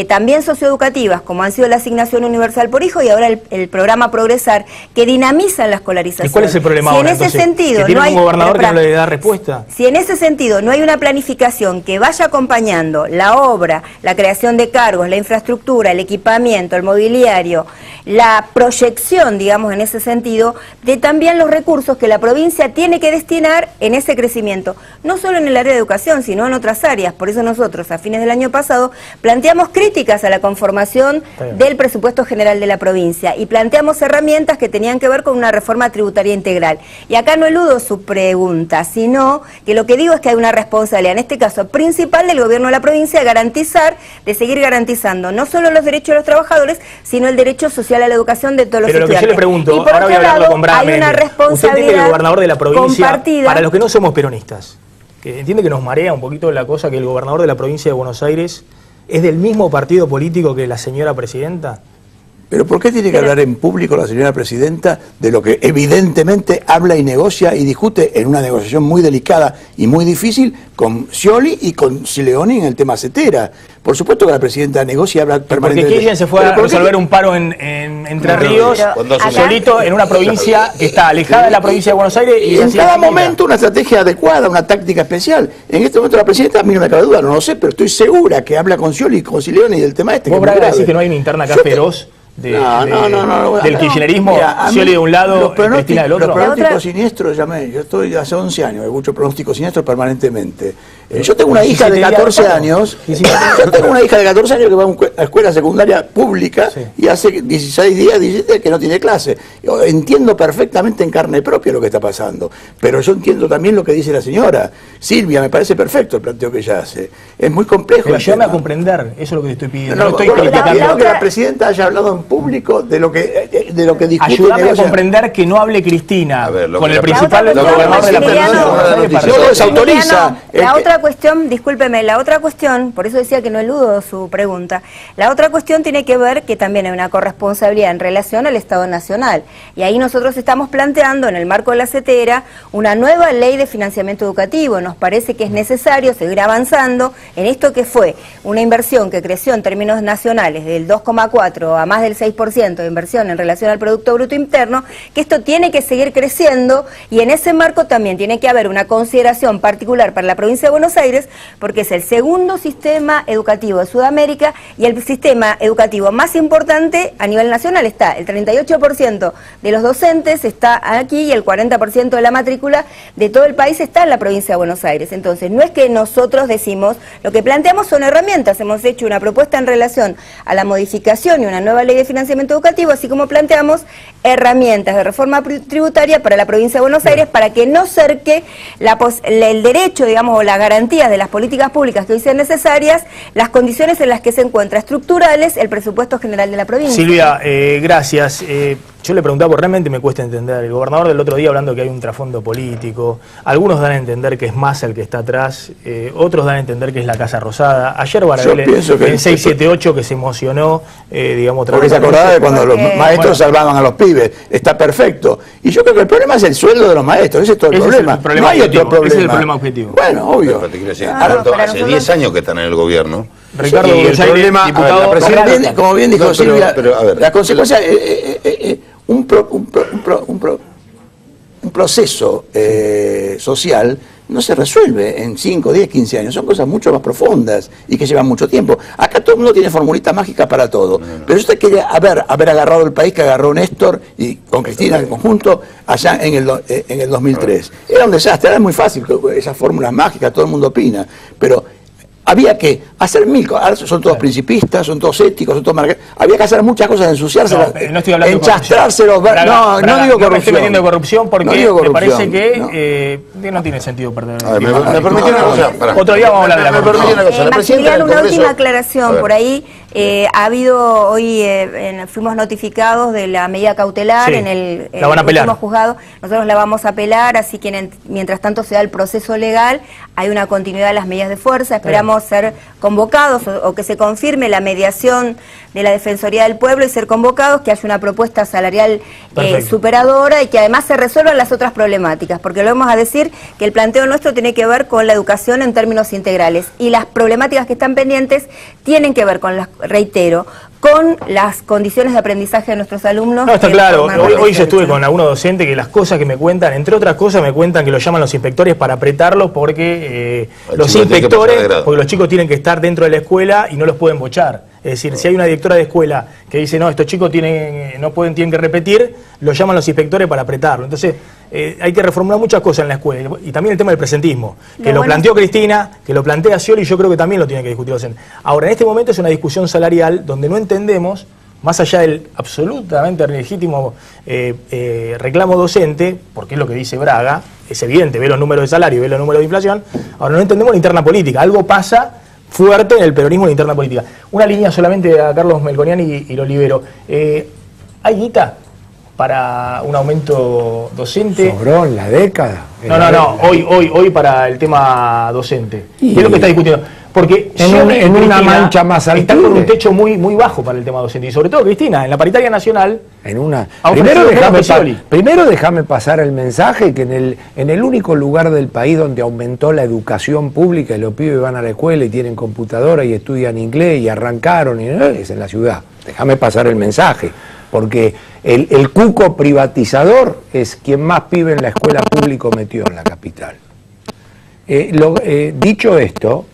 también socioeducativas, como han sido la asignación universal por hijo y ahora el programa Progresar, que dinamizan la escolarización. ¿Y cuál es el problema ahora, entonces? Sentido, ¿Que tiene un gobernador que no le da respuesta? Si en ese sentido no hay una planificación que vaya acompañando la obra, la creación de cargos, la infraestructura, el equipamiento, el mobiliario, la proyección, digamos, en ese sentido, de también los recursos que la provincia tiene que destinar en ese crecimiento, no solo en el área de educación, sino en otras áreas. Por eso nosotros, a fines del año pasado, planteamos críticas a la conformación del presupuesto general de la provincia y planteamos herramientas que tenían que ver con una reforma tributaria integral. Y acá no eludo su pregunta, sino que lo que digo es que hay una responsabilidad, en este caso principal del gobierno de la provincia, de seguir garantizando no solo los derechos de los trabajadores, sino el derecho social a la educación de todos los estudiantes. Pero lo que yo le pregunto, y por ahora voy a hablarlo con Braga hay una Méndez. responsabilidad Usted entiende que el gobernador de la provincia, compartida. para los que no somos peronistas, que entiende que nos marea un poquito la cosa, que el gobernador de la provincia de Buenos Aires es del mismo partido político que la señora presidenta. ¿Pero por qué tiene que hablar en público la señora presidenta de lo que evidentemente habla y negocia y discute en una negociación muy delicada y muy difícil con Scioli y con Sileoni en el tema Cetera? Por supuesto que la presidenta negocia y habla permanentemente. Porque Kirchner se fue a resolver un paro en Entre Ríos, solito en una provincia que está alejada de la provincia de Buenos Aires. Y en cada momento una estrategia adecuada, una táctica especial. En este momento la presidenta, a mí no me cabe duda, no lo sé, pero estoy segura que habla con Scioli y con Sileoni del tema este. ¿Vos, Braga, decís que no hay una interna acá feroz? Del kirchnerismo, Scioli de un lado, Cristina del otro. Los pronósticos siniestros, yo estoy hace 11 años, escucho pronósticos siniestros permanentemente. Yo tengo una hija de 14 años, que va a escuela secundaria pública y hace 16 días, 17 que no tiene clase. Yo entiendo perfectamente en carne propia lo que está pasando, pero yo entiendo también lo que dice la señora Silvia, me parece perfecto el planteo que ella hace. Es muy complejo. Pero ayúdame a comprender, eso es lo que te estoy pidiendo. No estoy criticando que la presidenta haya hablado en público de lo que discute. Ayúdame a comprender que no hable Cristina con el principal gobernador de la provincia. No lo desautoriza. La otra cuestión, discúlpeme, la otra cuestión, por eso decía que no eludo su pregunta, la otra cuestión tiene que ver que también hay una corresponsabilidad en relación al Estado Nacional. Y ahí nosotros estamos planteando, en el marco de la Cetera, una nueva ley de financiamiento educativo. Nos parece que es necesario seguir avanzando en esto que fue una inversión que creció en términos nacionales del 2,4 a más del 6% de inversión en relación al Producto Bruto Interno, que esto tiene que seguir creciendo y en ese marco también tiene que haber una consideración particular para la provincia de Buenos Aires, porque es el segundo sistema educativo de Sudamérica y el sistema educativo más importante a nivel nacional. Está el 38% de los docentes está aquí y el 40% de la matrícula de todo el país está en la provincia de Buenos Aires. Entonces, no es que nosotros decimos, lo que planteamos son herramientas. Hemos hecho una propuesta en relación a la modificación y una nueva ley de financiamiento educativo, así como planteamos herramientas de reforma tributaria para la provincia de Buenos Aires para que no cerque el derecho, digamos, o las garantías de las políticas públicas que hoy sean necesarias, las condiciones en las que se encuentra estructurales el presupuesto general de la provincia. Silvia, gracias. Yo le preguntaba, porque realmente me cuesta entender. El gobernador del otro día hablando que hay un trasfondo político, algunos dan a entender que es Massa el que está atrás, otros dan a entender que es la Casa Rosada. Ayer Baradel en 678 que se emocionó, digamos, porque se acordaba de cuando los maestros salvaban a los pibes. Está perfecto. Y yo creo que el problema es el sueldo de los maestros, ese es todo el problema. No hay otro problema. Ese es el problema objetivo. Bueno, obvio. Pero te quiero decir, hace 10 años que están en el gobierno. Ricardo, y el problema, diputado, como bien dijo Silvia, a ver, la consecuencia un proceso social no se resuelve en 5, 10, 15 años. Son cosas mucho más profundas y que llevan mucho tiempo. Acá todo el mundo tiene formulita mágica para todo. Pero usted quiere haber agarrado el país que agarró Néstor y con Cristina en conjunto allá en el 2003. Era un desastre, era muy fácil, esas fórmulas mágicas, todo el mundo opina. Pero había que hacer mil cosas. Ahora son todos principistas, son todos éticos, son todos había que hacer muchas cosas, ensuciarse, no estoy hablando enchastrarse los no digo corrupción. No me estoy metiendo de corrupción porque me parece que no tiene sentido perder. ¿Me permití una cosa? Otro día vamos a hablar de la corrupción. Maximiliano, una última aclaración. Por ahí ha habido, hoy fuimos notificados de la medida cautelar en el último juzgado. Nosotros la vamos a apelar, así que mientras tanto se da el proceso legal, hay una continuidad de las medidas de fuerza. Esperamos ser convocados o que se confirme la mediación de la Defensoría del Pueblo y ser convocados, que haya una propuesta salarial superadora y que además se resuelvan las otras problemáticas, porque lo vamos a decir que el planteo nuestro tiene que ver con la educación en términos integrales y las problemáticas que están pendientes tienen que ver con las, reitero, con las condiciones de aprendizaje de nuestros alumnos. No, está que claro. forman Hoy parte yo de estuve esto. con algunos docentes que las cosas que me cuentan, entre otras cosas me cuentan que lo llaman los inspectores para apretarlos porque El los chico tiene que inspectores, pasar de grado. porque los chicos tienen que estar dentro de la escuela y no los pueden bochar. Es decir, si hay una directora de escuela que dice, no, estos chicos tienen que repetir, lo llaman los inspectores para apretarlo. Entonces, hay que reformular muchas cosas en la escuela. Y también el tema del presentismo, que lo planteó Cristina, que lo plantea Scioli, y yo creo que también lo tienen que discutir los docentes. Ahora, en este momento es una discusión salarial donde no entendemos, más allá del absolutamente legítimo reclamo docente, porque es lo que dice Braga, es evidente, ve los números de salario, ve los números de inflación, ahora no entendemos la interna política, algo pasa fuerte en el peronismo en la interna política. Una línea solamente a Carlos Melconian y lo libero. ¿Hay guita para un aumento docente? ¿Sobró en la década? No, hoy para el tema docente. ¿Qué es lo que está discutiendo? Porque En una Cristina mancha más está altible. con un techo muy bajo para el tema docente. Y sobre todo Cristina, en la paritaria nacional. Primero déjame pasar el mensaje que en el único lugar del país donde aumentó la educación pública y los pibes van a la escuela y tienen computadora y estudian inglés y arrancaron, es en la ciudad. Déjame pasar el mensaje, porque el cuco privatizador es quien más pibe en la escuela pública metió en la capital. Dicho esto,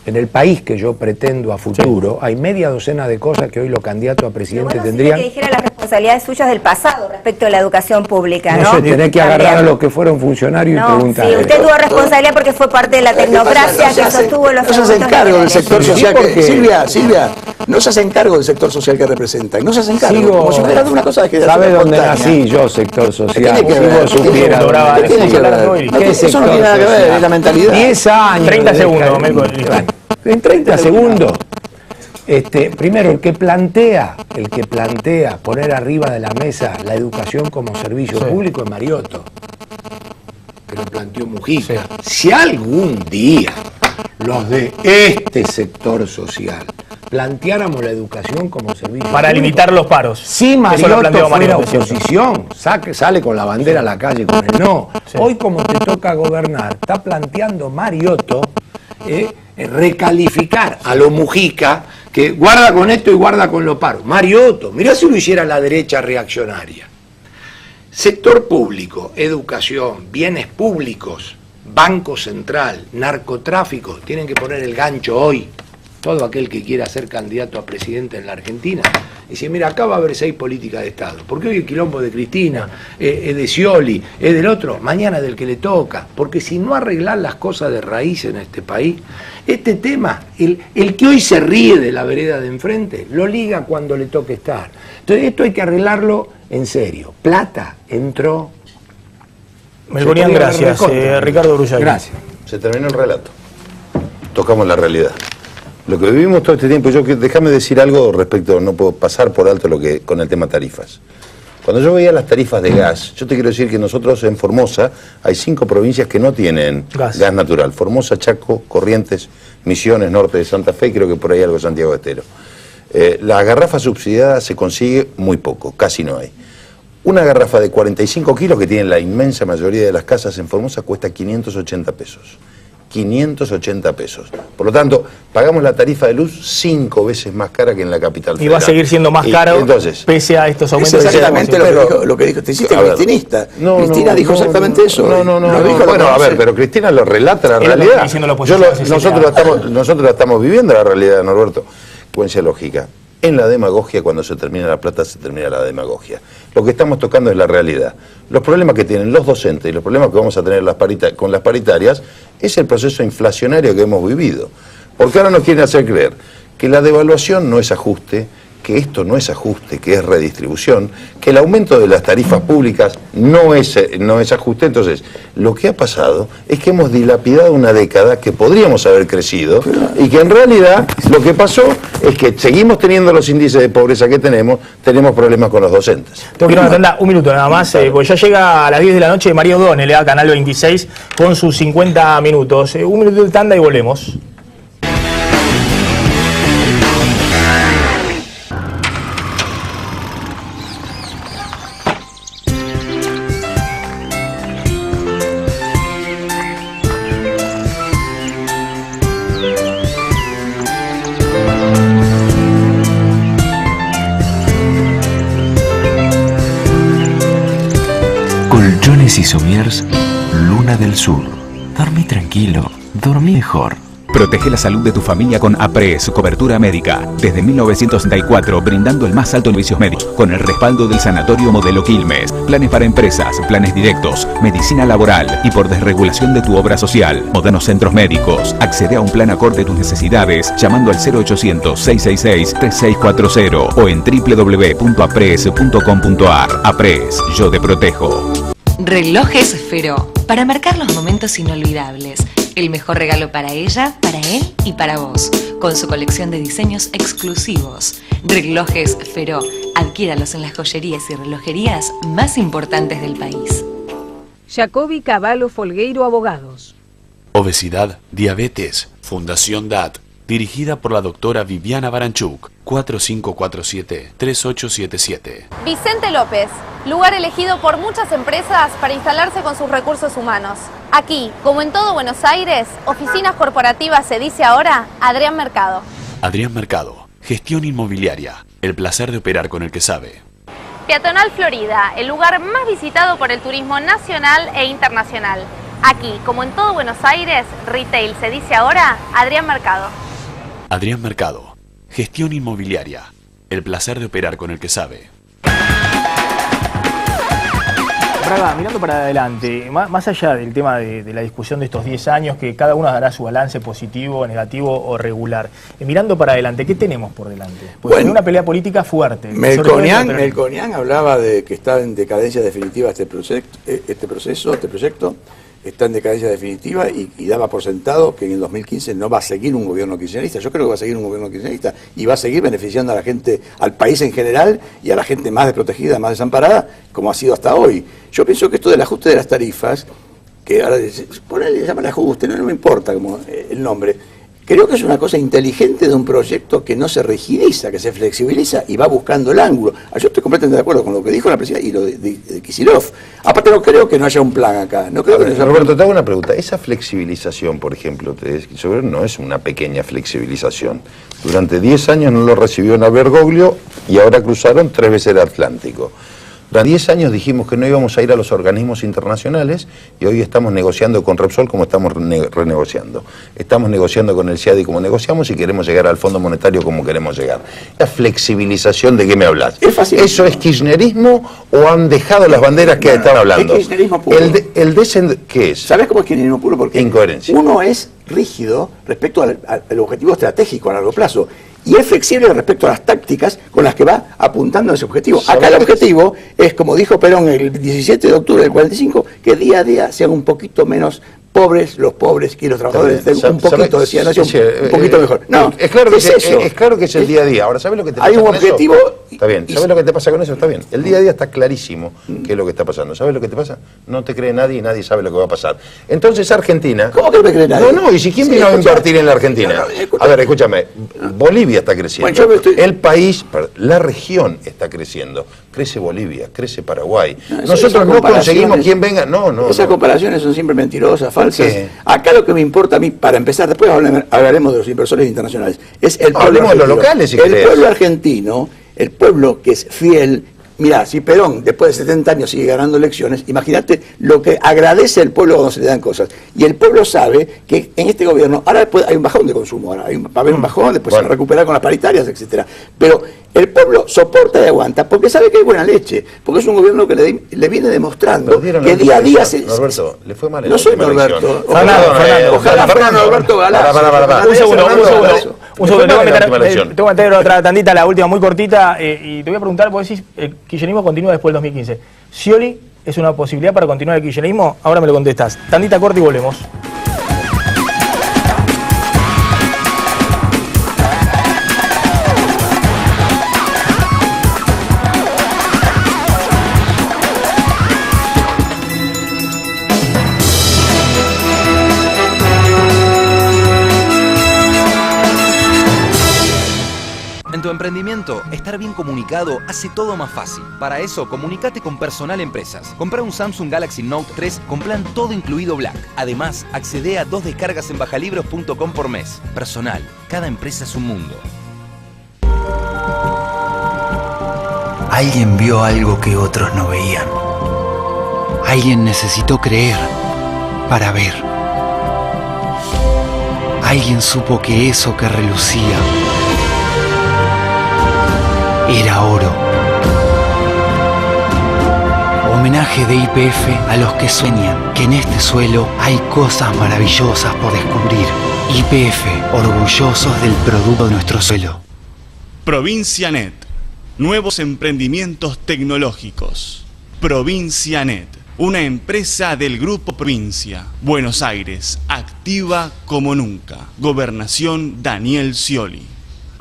en el país que yo pretendo a futuro, hay media docena de cosas que hoy los candidatos a presidente tendrían. Que dijera las responsabilidades suyas del pasado respecto a la educación pública, ¿no? No sé, tenés que agarrar a También. los que fueron funcionarios y No, preguntar. sí, usted tuvo responsabilidad porque fue parte de la tecnocracia que sostuvo los no se hacen cargo del sector Sí, social porque- Silvia, no se hacen cargo del sector social que representan, no se hacen cargo, como si fuera una cosa que ¿Sabe dónde espontánea. nací yo, sector social? ¿Qué tiene que Si ver? vos supieras ¿Qué tiene que ver? Eso no tiene nada que ver, es la mentalidad. 10 años. 30 de segundos, dejar- Melco, listo. Bueno, en 30 segundos. Primero, el que plantea poner arriba de la mesa la educación como servicio público es Mariotto, que lo planteó Mujica. Si algún día los de este sector social planteáramos la educación como servicio Para público, limitar los paros. si Eso lo Mariotto planteó fuera Mariotto, ¿cierto? oposición, sale con la bandera a la calle con el no. Hoy, como te toca gobernar, está planteando Mariotto recalificar a lo Mujica, que guarda con esto y guarda con lo paro. Mariotto, mirá si lo hiciera la derecha reaccionaria. Sector público, educación, bienes públicos, Banco Central, narcotráfico, tienen que poner el gancho hoy. Todo aquel que quiera ser candidato a presidente en la Argentina, dice, mira, acá va a haber 6 políticas de Estado, porque hoy el quilombo de Cristina, es de Scioli, es del otro, mañana del que le toca, porque si no arreglar las cosas de raíz en este país, este tema, el que hoy se ríe de la vereda de enfrente, lo liga cuando le toque estar. Entonces esto hay que arreglarlo en serio. Plata entró. Melconian, gracias. Ricardo Bruyay. Gracias. Se terminó el relato. Tocamos la realidad. Lo que vivimos todo este tiempo, déjame decir algo respecto, no puedo pasar por alto lo que con el tema tarifas. Cuando yo veía las tarifas de gas, yo te quiero decir que nosotros en Formosa hay 5 provincias que no tienen gas natural. Formosa, Chaco, Corrientes, Misiones, Norte de Santa Fe y creo que por ahí algo Santiago Estero. La garrafa subsidiada se consigue muy poco, casi no hay. Una garrafa de 45 kilos que tiene la inmensa mayoría de las casas en Formosa cuesta 580 pesos. 580 pesos. Por lo tanto, pagamos la tarifa de luz 5 veces más cara que en la capital federal. Y va a seguir siendo más caro entonces, pese a estos Es aumentos. exactamente lo que dijo. Te hiciste a ver, cristinista. Cristina dijo exactamente eso. Lo dijo bueno, la a ver, conoce. pero Cristina lo relata la Es lo que está realidad. diciendo la oposición, Nosotros la estamos viviendo la realidad, Norberto. Consecuencia lógica. En la demagogia, cuando se termina la plata, se termina la demagogia. Lo que estamos tocando es la realidad. Los problemas que tienen los docentes y los problemas que vamos a tener con las paritarias es el proceso inflacionario que hemos vivido. Porque ahora nos quieren hacer creer que la devaluación no es ajuste, que esto no es ajuste, que es redistribución, que el aumento de las tarifas públicas no es ajuste. Entonces, lo que ha pasado es que hemos dilapidado una década que podríamos haber crecido y que en realidad lo que pasó es que seguimos teniendo los índices de pobreza que tenemos problemas con los docentes. Tengo que ir a una tanda, un minuto nada más, porque ya llega a las 10 de la noche María O'Donnell, a Canal 26, con sus 50 minutos. Un minuto de tanda y volvemos. Perfumes y Sommiers, Luna del Sur. Dormí tranquilo, dormí mejor. Protege la salud de tu familia con APRES, cobertura médica. Desde 1964, brindando el más alto servicios médicos, con el respaldo del Sanatorio Modelo Quilmes. Planes para empresas, planes directos, medicina laboral y por desregulación de tu obra social. Modernos centros médicos. Accede a un plan acorde a tus necesidades llamando al 0800-666-3640 o en www.apres.com.ar. APRES, yo te protejo. Relojes Feró, para marcar los momentos inolvidables. El mejor regalo para ella, para él y para vos, con su colección de diseños exclusivos. Relojes Feró, adquiéralos en las joyerías y relojerías más importantes del país. Jacobi Cavallo Folgueiro Abogados. Obesidad, diabetes, Fundación DAT, dirigida por la doctora Viviana Baranchuk, 4547-3877. Vicente López, lugar elegido por muchas empresas para instalarse con sus recursos humanos. Aquí, como en todo Buenos Aires, oficinas corporativas se dice ahora Adrián Mercado. Adrián Mercado, gestión inmobiliaria, el placer de operar con el que sabe. Peatonal Florida, el lugar más visitado por el turismo nacional e internacional. Aquí, como en todo Buenos Aires, retail se dice ahora Adrián Mercado. Adrián Mercado, gestión inmobiliaria, el placer de operar con el que sabe. Braga, mirando para adelante, más allá del tema de la discusión de estos 10 años, que cada uno dará su balance positivo, negativo o regular, mirando para adelante, ¿qué tenemos por delante? Porque bueno, una pelea política fuerte. Melconian hablaba de que está en decadencia definitiva este proyecto. Está en decadencia definitiva y daba por sentado que en el 2015 no va a seguir un gobierno kirchnerista. Yo creo que va a seguir un gobierno kirchnerista y va a seguir beneficiando a la gente, al país en general y a la gente más desprotegida, más desamparada, como ha sido hasta hoy. Yo pienso que esto del ajuste de las tarifas, que ahora le llaman ajuste, no me importa como el nombre, creo que es una cosa inteligente de un proyecto que no se rigidiza, que se flexibiliza y va buscando el ángulo. Yo estoy completamente de acuerdo con lo que dijo la presidenta y lo de Kicillof. Aparte no creo que no haya un plan acá. No creo que Roberto, te hago una pregunta. Esa flexibilización, por ejemplo, no es una pequeña flexibilización. Durante 10 años no lo recibió en Bergoglio y ahora cruzaron 3 veces el Atlántico. Durante 10 años dijimos que no íbamos a ir a los organismos internacionales y hoy estamos negociando con Repsol como estamos renegociando. Estamos negociando con el CIADI como negociamos y queremos llegar al Fondo Monetario como queremos llegar. ¿La flexibilización de qué me hablas? Es fácil. ¿Eso es kirchnerismo o han dejado las banderas que estaban hablando? Es kirchnerismo puro. ¿Qué es? ¿Sabes cómo es kirchnerismo puro? Porque incoherencia. Uno es rígido respecto al objetivo estratégico a largo plazo. Y es flexible respecto a las tácticas con las que va apuntando a ese objetivo. Acá el objetivo es, como dijo Perón el 17 de octubre del 45, que día a día sean un poquito menos pobres los pobres y los trabajadores estén un poquito, decía, no, un poquito mejor. No, es claro que es el día a día. Ahora, ¿sabes lo que te pasa con eso? Hay un objetivo. Está bien, ¿sabes lo que te pasa con eso? Está bien. El día a día está clarísimo qué es lo que está pasando. ¿Sabes lo que te pasa? No te cree nadie y nadie sabe lo que va a pasar. Entonces Argentina... ¿Cómo que no me cree nadie? No, ¿y si quién vino a invertir en la Argentina? A ver, escúchame, Bolivia está creciendo. El país, la región está creciendo. Crece Bolivia, crece Paraguay. Nosotros no conseguimos quien venga. Esas comparaciones son siempre mentirosas, falsas. Acá lo que me importa a mí, para empezar, después hablaremos de los inversores internacionales, es el pueblo hablemos de los locales, si el pueblo argentino, el pueblo que es fiel. Mirá, si Perón después de 70 años sigue ganando elecciones, imagínate lo que agradece el pueblo cuando se le dan cosas. Y el pueblo sabe que en este gobierno, ahora hay un bajón de consumo, ahora va a haber un bajón, después se va a recuperar con las paritarias, etcétera. Pero el pueblo soporta y aguanta porque sabe que hay buena leche, porque es un gobierno que le viene demostrando que día a día se... Norberto, le fue mal en no soy Norberto. Ojalá fuera Norberto Galá. Un segundo. Tengo que meter otra tandita, la última muy cortita, y te voy a preguntar, vos decís, el kirchnerismo continúa después del 2015. ¿Scioli es una posibilidad para continuar el kirchnerismo? Ahora me lo contestás. Tandita corta y volvemos. En tu emprendimiento, estar bien comunicado hace todo más fácil. Para eso, comunícate con Personal Empresas. Compra un Samsung Galaxy Note 3 con plan todo incluido Black. Además, accede a 2 descargas en bajalibros.com por mes. Personal, cada empresa es un mundo. Alguien vio algo que otros no veían. Alguien necesitó creer para ver. Alguien supo que eso que relucía era oro. Homenaje de YPF a los que sueñan que en este suelo hay cosas maravillosas por descubrir. YPF, orgullosos del producto de nuestro suelo. Provincianet, nuevos emprendimientos tecnológicos. Provincianet, una empresa del Grupo Provincia. Buenos Aires, activa como nunca. Gobernación Daniel Scioli.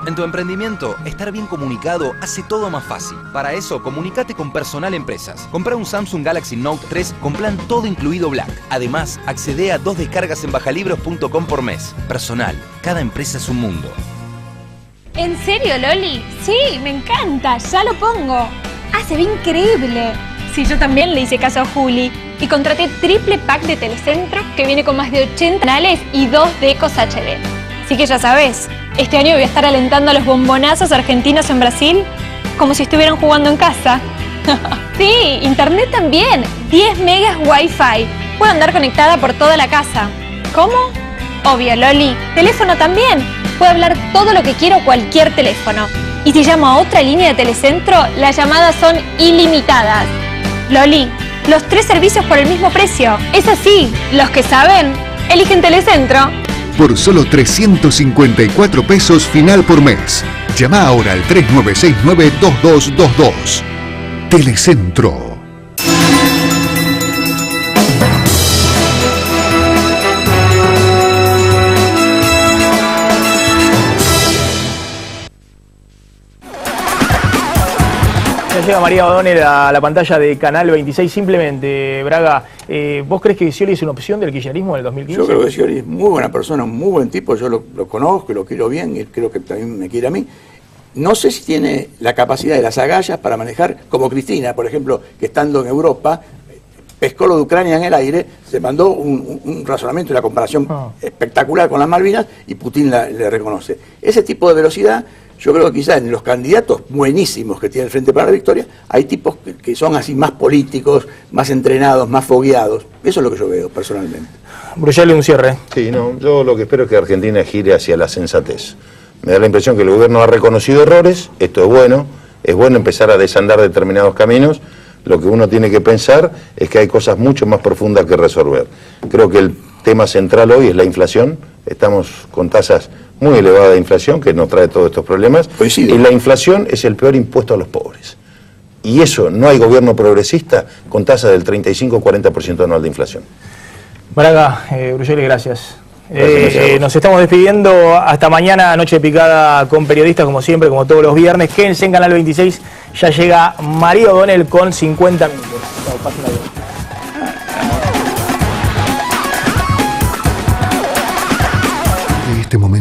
En tu emprendimiento, estar bien comunicado hace todo más fácil. Para eso, comunícate con Personal Empresas. Compra un Samsung Galaxy Note 3 con plan todo incluido Black. Además, accede a 2 descargas en bajalibros.com por mes. Personal, cada empresa es un mundo. ¿En serio, Loli? Sí, me encanta, ya lo pongo. Ah, se ve increíble. Sí, yo también le hice caso a Juli y contraté triple pack de Telecentro que viene con más de 80 canales y 2 de Ecos HD. Así que ya sabes, este año voy a estar alentando a los bombonazos argentinos en Brasil como si estuvieran jugando en casa. Sí, internet también, 10 megas Wi-Fi. Puedo andar conectada por toda la casa. ¿Cómo? Obvio, Loli. Teléfono también. Puedo hablar todo lo que quiero a cualquier teléfono. Y si llamo a otra línea de Telecentro, las llamadas son ilimitadas. Loli, los 3 servicios por el mismo precio. Es así, los que saben, eligen Telecentro. Por solo 354 pesos final por mes. Llama ahora al 3969-2222. Telecentro. Llega María O'Donnell a la pantalla de Canal 26. Simplemente, Braga, ¿vos crees que Scioli es una opción del kirchnerismo del 2015? Yo creo que Scioli es muy buena persona, un muy buen tipo, yo lo conozco y lo quiero bien y creo que también me quiere a mí. No sé si tiene la capacidad de las agallas para manejar, como Cristina, por ejemplo, que estando en Europa, pescó lo de Ucrania en el aire, se mandó un razonamiento y una comparación espectacular con las Malvinas y Putin le reconoce. Ese tipo de velocidad... Yo creo que quizás en los candidatos buenísimos que tiene el Frente para la Victoria, hay tipos que son así más políticos, más entrenados, más fogueados. Eso es lo que yo veo personalmente. Bruyale, un cierre. Sí, no, yo lo que espero es que Argentina gire hacia la sensatez. Me da la impresión que el gobierno ha reconocido errores, esto es bueno empezar a desandar determinados caminos. Lo que uno tiene que pensar es que hay cosas mucho más profundas que resolver. Creo que el tema central hoy es la inflación. Estamos con tasas muy elevadas de inflación que nos trae todos estos problemas. Y la inflación es el peor impuesto a los pobres. Y eso, no hay gobierno progresista con tasas del 35-40% anual de inflación. Braga, Bruyale, gracias. Nos estamos despidiendo hasta mañana, Noche Picada con periodistas, como siempre, como todos los viernes. Quédense en Canal 26, ya llega María O'Donnell con 50 minutos. Este momento.